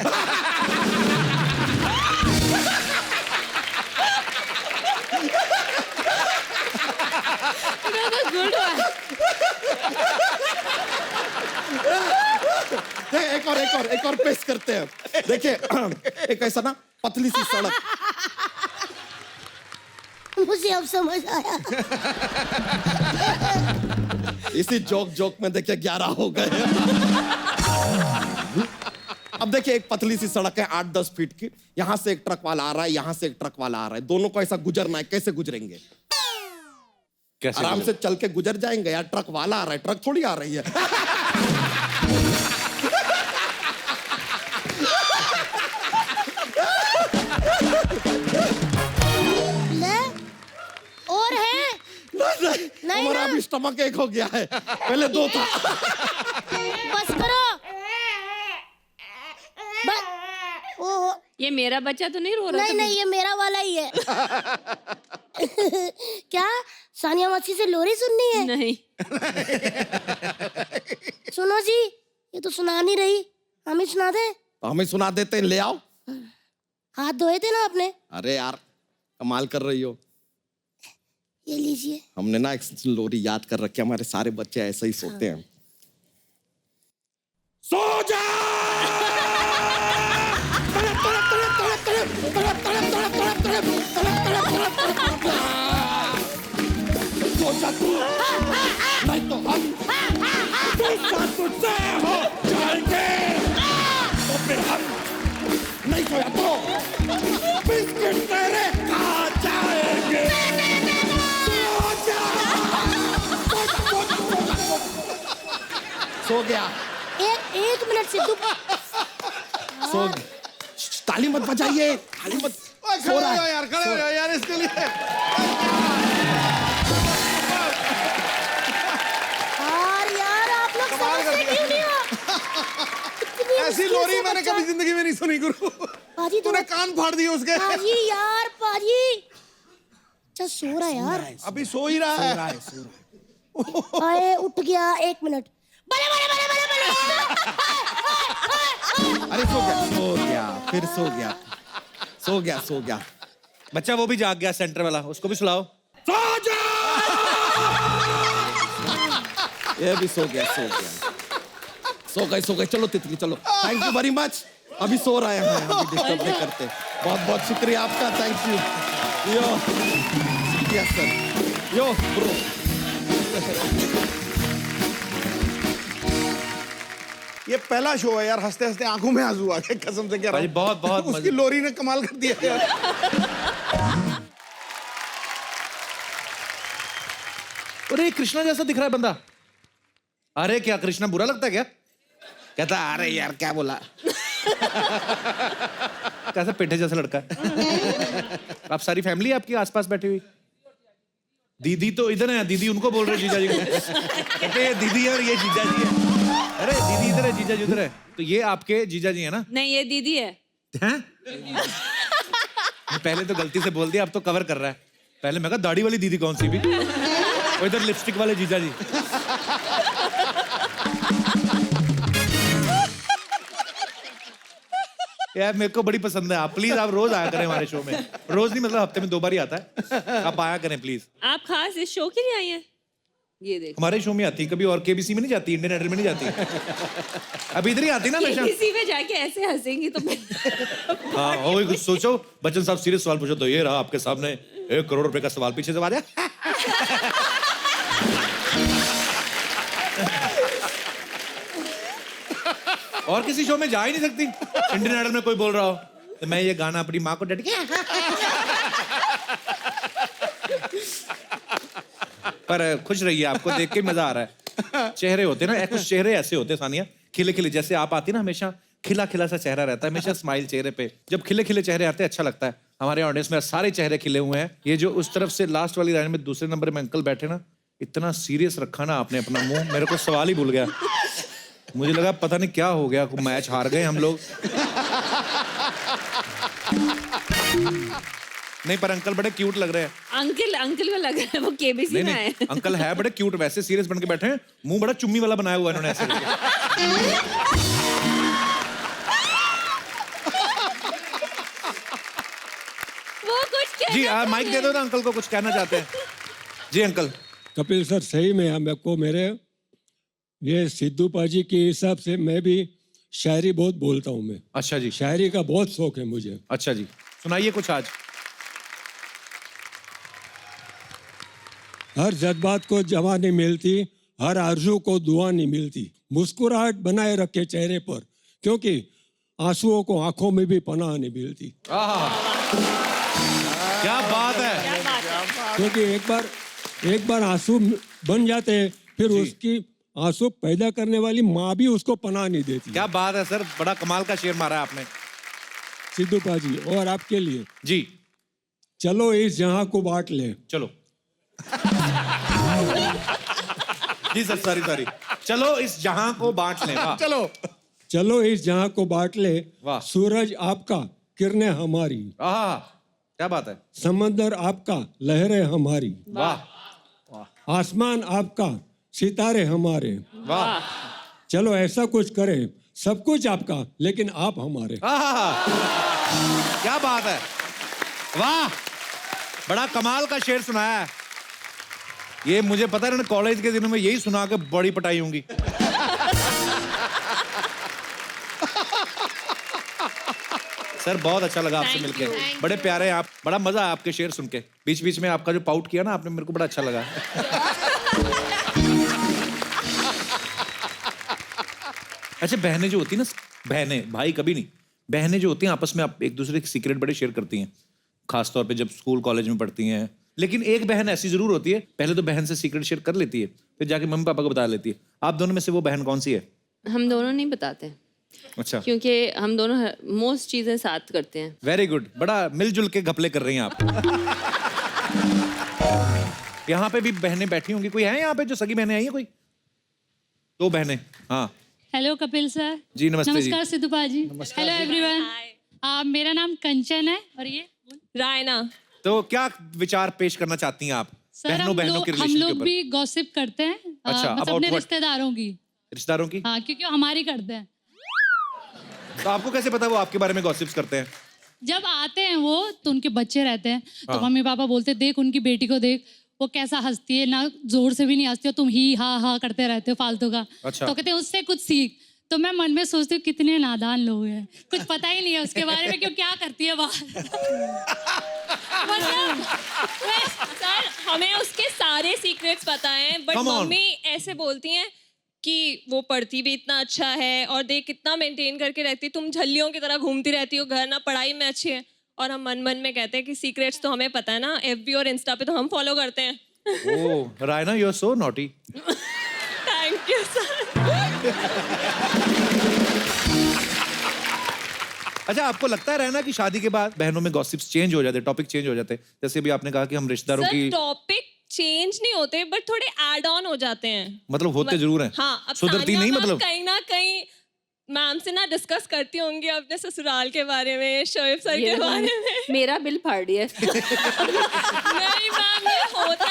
Good one. एक और पेश करते हैं। देखिए एक ऐसा ना पतली सी सड़क। मुझे अब समझ आया। इसी जोक में देखिए 11 हो गए। अब देखिए एक पतली सी सड़क है 8-10 फीट की, यहां से एक ट्रक वाला आ रहा है, यहां से एक ट्रक वाला आ रहा है, दोनों को ऐसा गुजरना है। कैसे गुजरेंगे? कैसे आराम से चल के गुजर जाएंगे यार। ट्रक वाला आ रहा है, ट्रक थोड़ी आ रही है। ले और है नहीं, हमारा अभी स्टमक एक हो गया है, पहले 2 था। बस करो ओहो ये मेरा बच्चा तो नहीं रो रहा? नहीं ये मेरा वाला ही है। क्या सानिया मासी से लोरी सुननी है? नहीं। सुनो जी, ये तो सुना नहीं रही, हमें सुना दे। हमें सुना देते हैं, ले आओ। हाथ धोए थे ना आपने? अरे यार कमाल कर रही हो। ये लीजिए। हमने ना एक लोरी याद कर रखी है, हमारे सारे बच्चे ऐसे ही सोते हैं। सो जा! सो जा तू, नहीं तो हम तुझसे हो जाएंगे। तो फिर हम नहीं सोया तो बिस्किट तेरे खा जाएंगे। सो गया। एक मिनट से तू सो ताली मत बजाइए, ताली मत। खड़े हो यार, खड़े हो यार इसके लिए। यार आप लोग समझते क्यों नहीं हो? ऐसी लोरी मैंने कभी जिंदगी में नहीं सुनी गुरु। पाजी तूने कान फाड़ दिए उसके। पाजी यार पाजी अच्छा सो रहा है यार। अभी सो ही रहा है। आए उठ गया। 1 मिनट। बले बले बले बले बले। अरे सो गया फिर सो गया। बच्चा वो भी जाग गया, सेंटर वाला, उसको भी सुलाओ। सो जा! ये भी सो गया। सो गए। चलो तितली चलो। Thank you very much. अभी सो रहे हैं, अभी डिस्टर्ब नहीं करते। बहुत शुक्रिया आपका, thank you. Yo yes sir, yo bro. ये पहला शो है यार, हंसते हंसते आंखों में आंसू आ गए, कसम से कह रहा हूं। बहुत उसकी लोरी ने कमाल कर दिया यार। अरे कृष्णा जैसा दिख रहा है बंदा। अरे क्या कृष्णा बुरा लगता है क्या? कहता अरे यार क्या बोला। कैसा पेठे जैसा लड़का है। आप सारी फैमिली आपकी आसपास बैठी हुई? दीदी तो इधर है, दीदी उनको बोल रहे जीजा जी को। कहते ये दीदी है और ये जीजा जी है। अरे दीदी इधर है, जीजा जी उधर है। तो ये आपके जीजा जी है ना? नहीं ये दीदी है। हैं? पहले तो गलती से बोल दिया, अब तो कवर कर रहा है। पहले मैं कहा दाढ़ी वाली दीदी कौन सी भी, और इधर लिपस्टिक वाले जीजा जी। यार मेरे को बड़ी पसंद है आप, प्लीज आप रोज आया करें हमारे शो में। रोज नहीं मतलब हफ्ते में 2 बार ही आता है, आप आया करें प्लीज। आप खास इस शो के लिए आई हैं? ये देखो हमारे शो में आती है कभी, और केबीसी में नहीं जाती, इंडियन आइडल में नहीं जाती। अभी इधर ही आती ना हमेशा। किसी में जाके ऐसे हंसेंगी तो हाँ वही कुछ सोचो। बच्चन साहब सीरियस सवाल पूछो तो ये रहा आपके सामने 1 करोड़ रुपए का सवाल, पीछे से आजा। और किसी शो में जा ही नहीं सकती। इंडियन आइडल में कोई बोल रहा हो तो मैं ये गाना अपनी माँ को डेडिकेट। पर खुश रहिए, आपको देख के मजा आ रहा है। चेहरे होते ना, कुछ चेहरे ऐसे होते सानिया, खिले खिले, जैसे आप आती ना हमेशा खिला खिला सा चेहरा रहता है, हमेशा स्माइल चेहरे पे। जब खिले खिले चेहरे आते हैं अच्छा लगता है। हमारे ऑडियंस में सारे चेहरे खिले हुए हैं। ये जो उस तरफ से लास्ट वाली लाइन में दूसरे नंबर में अंकल बैठे ना, इतना सीरियस रखा ना आपने अपना मुंह, मेरे को सवाल ही भूल गया। मुझे लगा पता नहीं क्या हो गया, मैच हार गए हम लोग। नहीं पर अंकल बड़े क्यूट लग रहे हैं। अंकल अंकल में लग रहा है वो केबीसी नहीं में नहीं है। अंकल है बड़े क्यूट, वैसे सीरियस बन के बैठे हैं, मुंह बड़ा चुम्मी वाला बनाया हुआ है इन्होंने ऐसे करके। वो कुछ कहना जी माइक दे दो ना अंकल को, कुछ कहना चाहते हैं। जी अंकल। कपिल सर सही में मेरे को मेरे ये सिद्धू पाजी के हिसाब से मैं भी शायरी बहुत बोलता हूँ मैं। अच्छा जी। शायरी का बहुत शौक है मुझे। अच्छा जी, सुनाइए कुछ आज। हर जज्बात को जवा नहीं मिलती, हर आरजू को दुआ नहीं मिलती, मुस्कुराहट बनाए रखे चेहरे पर, क्योंकि आंसुओं को आंखों में भी पनाह नहीं मिलती। क्या बात है। क्योंकि एक बार आंसू बन जाते हैं, फिर उसकी आंसू पैदा करने वाली माँ भी उसको पनाह नहीं देती। क्या बात है सर, बड़ा कमाल का शेर मारा है आपने। सिद्धू पाजी और आपके लिए जी। चलो इस जहां को बांट ले। चलो जी सर, सॉरी। चलो इस जहां को बांट लें। वाह। चलो इस जहां को बांट ले। वाह। सूरज आपका, किरणें हमारी। क्या बात है। समंदर आपका, लहरें हमारी। वाह। आसमान आपका, सितारे हमारे। वाह। चलो ऐसा कुछ करें, सब कुछ आपका लेकिन आप हमारे। क्या बात है। वाह, बड़ा कमाल का शेर सुनाया है। ये मुझे पता है, कॉलेज के दिनों में यही सुना के बड़ी पटाई होंगी। सर बहुत अच्छा लगा आपसे मिलके, बड़े प्यारे आप, बड़ा मजा आया आपके शेर सुन के। बीच बीच में आपका जो पाउट किया ना आपने, मेरे को बड़ा अच्छा लगा। अच्छा बहनें जो होती है ना, बहनें, भाई कभी नहीं, बहनें जो होती हैं आपस में आप एक दूसरे के सीक्रेट बड़े शेयर करती हैं, खासतौर पे जब स्कूल कॉलेज में पढ़ती हैं। लेकिन एक बहन ऐसी जरूर होती है, पहले तो बहन से सीक्रेट शेयर कर लेती है, फिर जाके मम्मी पापा को बता लेती है। आप दोनों में से वो बहन कौन सी है? हम दोनों नहीं बताते। अच्छा। क्योंकि हम दोनों मोस्ट चीजें साथ करते हैं। वेरी गुड, बड़ा मिलजुल के घपले कर रही हैं आप। यहाँ पे भी बहनें बैठी होंगी, कोई है यहाँ पे जो सगी बहनें आई हैं? कोई दो बहनें। हाँ हेलो कपिल सर। जी नमस्ते। नमस्कार सिद्धू पाजी। Hello everyone. मेरा नाम कंचन है और ये रायना। तो क्या विचार पेश करना चाहती हैं आप सर? बहनों के हम रिलेशन के लोग ऊपर? भी गॉसिप करते हैं। अच्छा, मतलब about अपने what? रिश्तेदारों की। रिश्तेदारों की? हाँ, क्योंकि वो हमारी करते हैं। तो आपको कैसे पता वो आपके बारे में गॉसिप्स करते हैं? जब आते हैं वो तो उनके बच्चे रहते हैं, तो हाँ। मम्मी पापा बोलते देख उनकी बेटी को देख, वो कैसा हंसती है, ना जोर से भी नहीं हंसती हो, तुम ही हा करते रहते हो फालतू का। अच्छा। तो कहते हैं उससे कुछ सीख। तो मैं मन में सोचती हूँ कितने नादान लोग हैं, कुछ पता ही नहीं है उसके बारे में, क्यों क्या करती है बाहर। मतलब सर हमें उसके सारे सीक्रेट्स पता हैं, बट Come on. मम्मी ऐसे बोलती हैं कि वो पढ़ती भी इतना अच्छा है और देख कितना मेंटेन करके रहती, तुम झल्लियों की तरह घूमती रहती हो घर, ना पढ़ाई में अच्छी है। और हम मन मन में कहते हैं कि सीक्रेट्स तो हमें पता है ना, FB और इंस्टा पे तो हम फॉलो करते हैं। Oh Raina, you are so naughty. Thank you sir. अच्छा आपको लगता है रहना कि शादी के बाद बहनों में गॉसिप्स चेंज हो जाते, टॉपिक चेंज हो जाते? जैसे भी आपने कहा कि हम रिश्तेदारों की, टॉपिक चेंज नहीं होते बट थोड़े ऐड ऑन हो जाते हैं। मतलब होते जरूर हैं। हाँ, अब सुधरती सानिया नहीं मैम मतलब? कहीं ना कहीं मैम से ना डिस्कस करती होंगी अपने ससुराल के बारे में, शोएब सर के बारे में। मेरा बिल फाड़ दिया। नहीं मैम, ये होता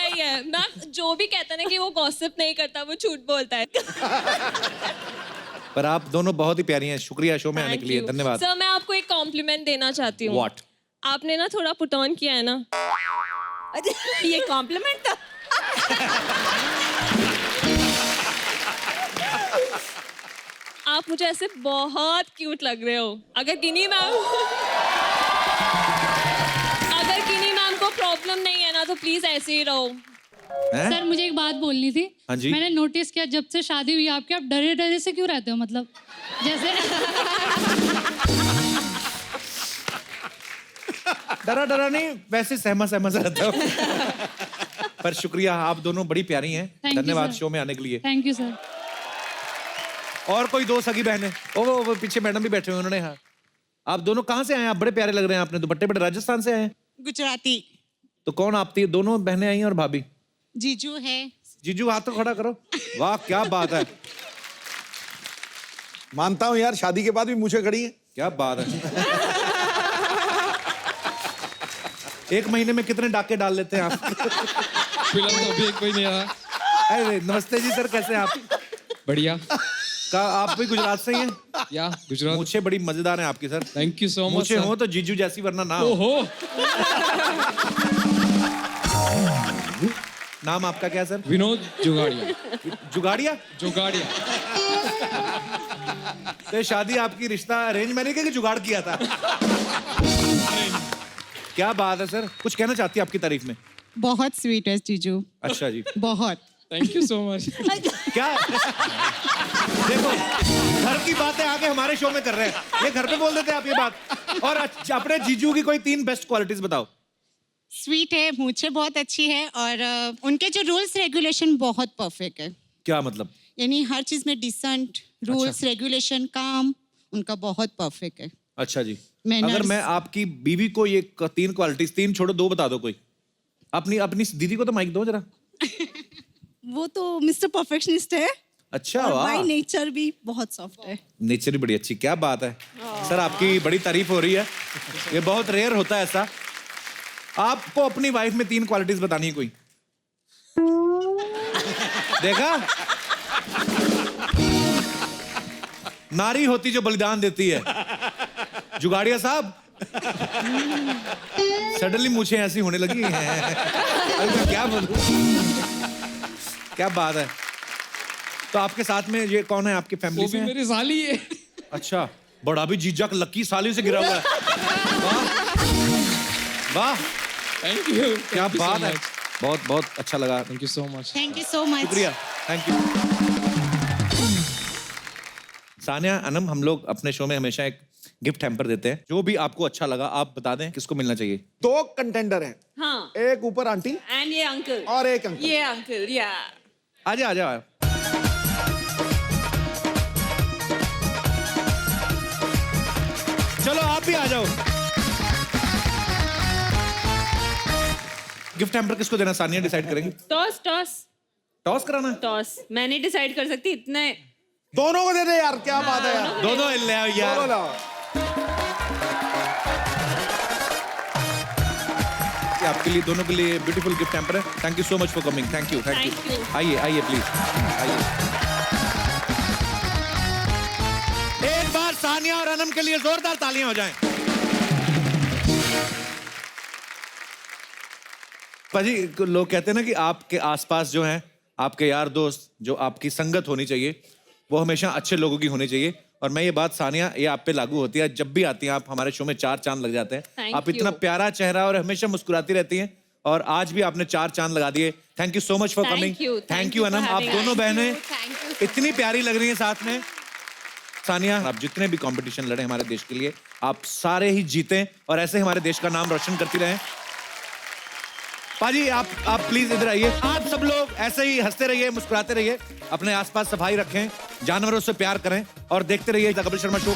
ही है मैम। जो भी कहता है ना कि वो गॉसिप नहीं करता, वो झूठ बोलता है। पर आप दोनों बहुत ही प्यारी हैं। शुक्रिया शो में आने के लिए, धन्यवाद। सर मैं आपको एक कॉम्प्लीमेंट देना चाहती हूँ। What? आपने ना थोड़ा पुट ऑन किया है ना। ये कॉम्प्लीमेंट था। आप मुझे ऐसे बहुत क्यूट लग रहे हो। अगर गिनी मैम को प्रॉब्लम नहीं है ना, तो प्लीज ऐसे ही रहो। सर मुझे एक बात बोलनी थी। हाँ जी? मैंने नोटिस किया जब से शादी हुई आपकी, आप डरे डरे से क्यों रहते हो? मतलब जैसे डरा नहीं, वैसे सहमा से रहता हूँ। पर शुक्रिया, आप दोनों बड़ी प्यारी हैं। Thank you, धन्यवाद sir. शो में आने के लिए। Thank you sir. और कोई दो सगी बहनें? वो पीछे मैडम भी बैठे हुए उन्होंने। हाँ आप दोनों कहाँ से आए? आप बड़े प्यारे लग रहे हैं, आपने दुपट्टे बड़े। राजस्थान से आए हैं? गुजराती। तो कौन आप दोनों बहनें आई हैं और भाभी? जीजू है। जीजू हाथ तो खड़ा करो। वाह क्या बात है। मानता हूँ यार, शादी के बाद भी मुझे खड़ी है। क्या बात है। एक महीने में कितने डाके डाल लेते हैं आप? फिलहाल तो अभी एक कोई नहीं आया। अरे नमस्ते जी सर, कैसे हैं आप? बढ़िया। आप भी गुजरात से ही हैं? या गुजरात। मूछें बड़ी मजेदार हैं आपकी sir. Thank you so much. मूछें हो तो जीजू जैसी, वरना ना हो। ओहो। नाम आपका क्या है सर? विनोद जुगाड़िया। जुगाड़िया? जुगाड़िया। तो ये शादी आपकी रिश्ता अरेंज मैरिज के जुगाड़ किया था? क्या बात है सर, कुछ कहना चाहती है आपकी तारीफ में? बहुत स्वीट है जीजू। अच्छा जी। बहुत। Thank you so much. क्या देखो, घर की बातें आगे हमारे शो में कर रहे हैं, ये घर पे बोल देते हैं आप ये बात। और अपने जीजू की कोई 3 बेस्ट क्वालिटीज बताओ। स्वीट है, मूछें बहुत अच्छी है और उनके जो रूल्स रेगुलेशन बहुत परफेक्ट है। क्या मतलब? यानी हर चीज में डिसेंट, रूल्स रेगुलेशन, काम उनका बहुत परफेक्ट है। अच्छा जी। Manners। अगर मैं आपकी बीवी को ये 3 क्वालिटीज, 3 छोड़ो 2 बता दो कोई। अपनी अपनी दीदी को तो माइक दो जरा। वो तो मिस्टर परफेक्शनिस्ट है। अच्छा, और वाह। बाय नेचर भी बहुत सॉफ्ट है। नेचर ही बड़ी अच्छी, क्या बात है सर, आपकी बड़ी तारीफ हो रही है। ये बहुत रेयर होता है ऐसा। आपको अपनी वाइफ में 3 क्वालिटीज बतानी है कोई। देखा, नारी होती जो बलिदान देती है। जुगाड़िया साहब, सडनली मुझे ऐसी होने लगी है। अरे मैं क्या बोलूं, क्या बात है। तो आपके साथ में ये कौन है आपकी फैमिली वो से? भी मेरी साली है। अच्छा, बड़ा भी जीजा लक्की साली से गिरा हुआ है। वाह वाह, थैंक यू। क्या बात है, बहुत बहुत अच्छा लगा। Thank you so much. Thank you so much. शुक्रिया, थैंक यू। सानिया, अनम, हम लोग अपने शो में हमेशा एक गिफ्ट हैम्पर देते हैं। जो भी आपको अच्छा लगा आप बता दें किसको मिलना चाहिए। 2 कंटेंडर हैं। हाँ। एक ऊपर आंटी एंड ये अंकल। और एक अंकल। ये अंकल, या। आजा आजा। चलो आप भी आ जाओ। गिफ्ट हैम्पर किसको देना सानिया डिसाइड करेंगी। टॉस टॉस टॉस कराना है? टॉस मैं नहीं डिसाइड कर सकती इतने। दोनों को दे दे यार, क्या बात है यार। दोनों ले आओ यार। दोनों लाओ। आपके लिए, दोनों के लिए ब्यूटीफुल गिफ्ट हैम्पर है। Thank you so much for coming. Thank you, thank Thank you. you। आइए आइए प्लीज, आइए। एक बार सानिया और अनम के लिए जोरदार तालियां हो जाएं। पाजी, लोग कहते हैं ना कि आपके आसपास जो हैं, आपके यार दोस्त, जो आपकी संगत होनी चाहिए, वो हमेशा अच्छे लोगों की होनी चाहिए। और मैं ये बात सानिया, ये आप पे लागू होती है। जब भी आती हैं आप हमारे शो में 4 चांद लग जाते हैं। Thank आप इतना you। प्यारा चेहरा और हमेशा मुस्कुराती रहती हैं, और आज भी आपने 4 चांद लगा दिए। Thank you so much for Thank coming. you, thank thank you you for Anam, आप having दोनों us। बहनें Thank you। इतनी प्यारी लग रही हैं साथ में। सानिया, आप जितने भी कंपटीशन लड़े हमारे देश के लिए, आप सारे ही जीतें और ऐसे हमारे देश का नाम रोशन करती रहें। पाजी, आप प्लीज इधर आइए। आप सब लोग ऐसे ही हंसते रहिए, मुस्कुराते रहिए, अपने आसपास सफाई रखें, जानवरों से प्यार करें और देखते रहिए द कपिल शर्मा शो।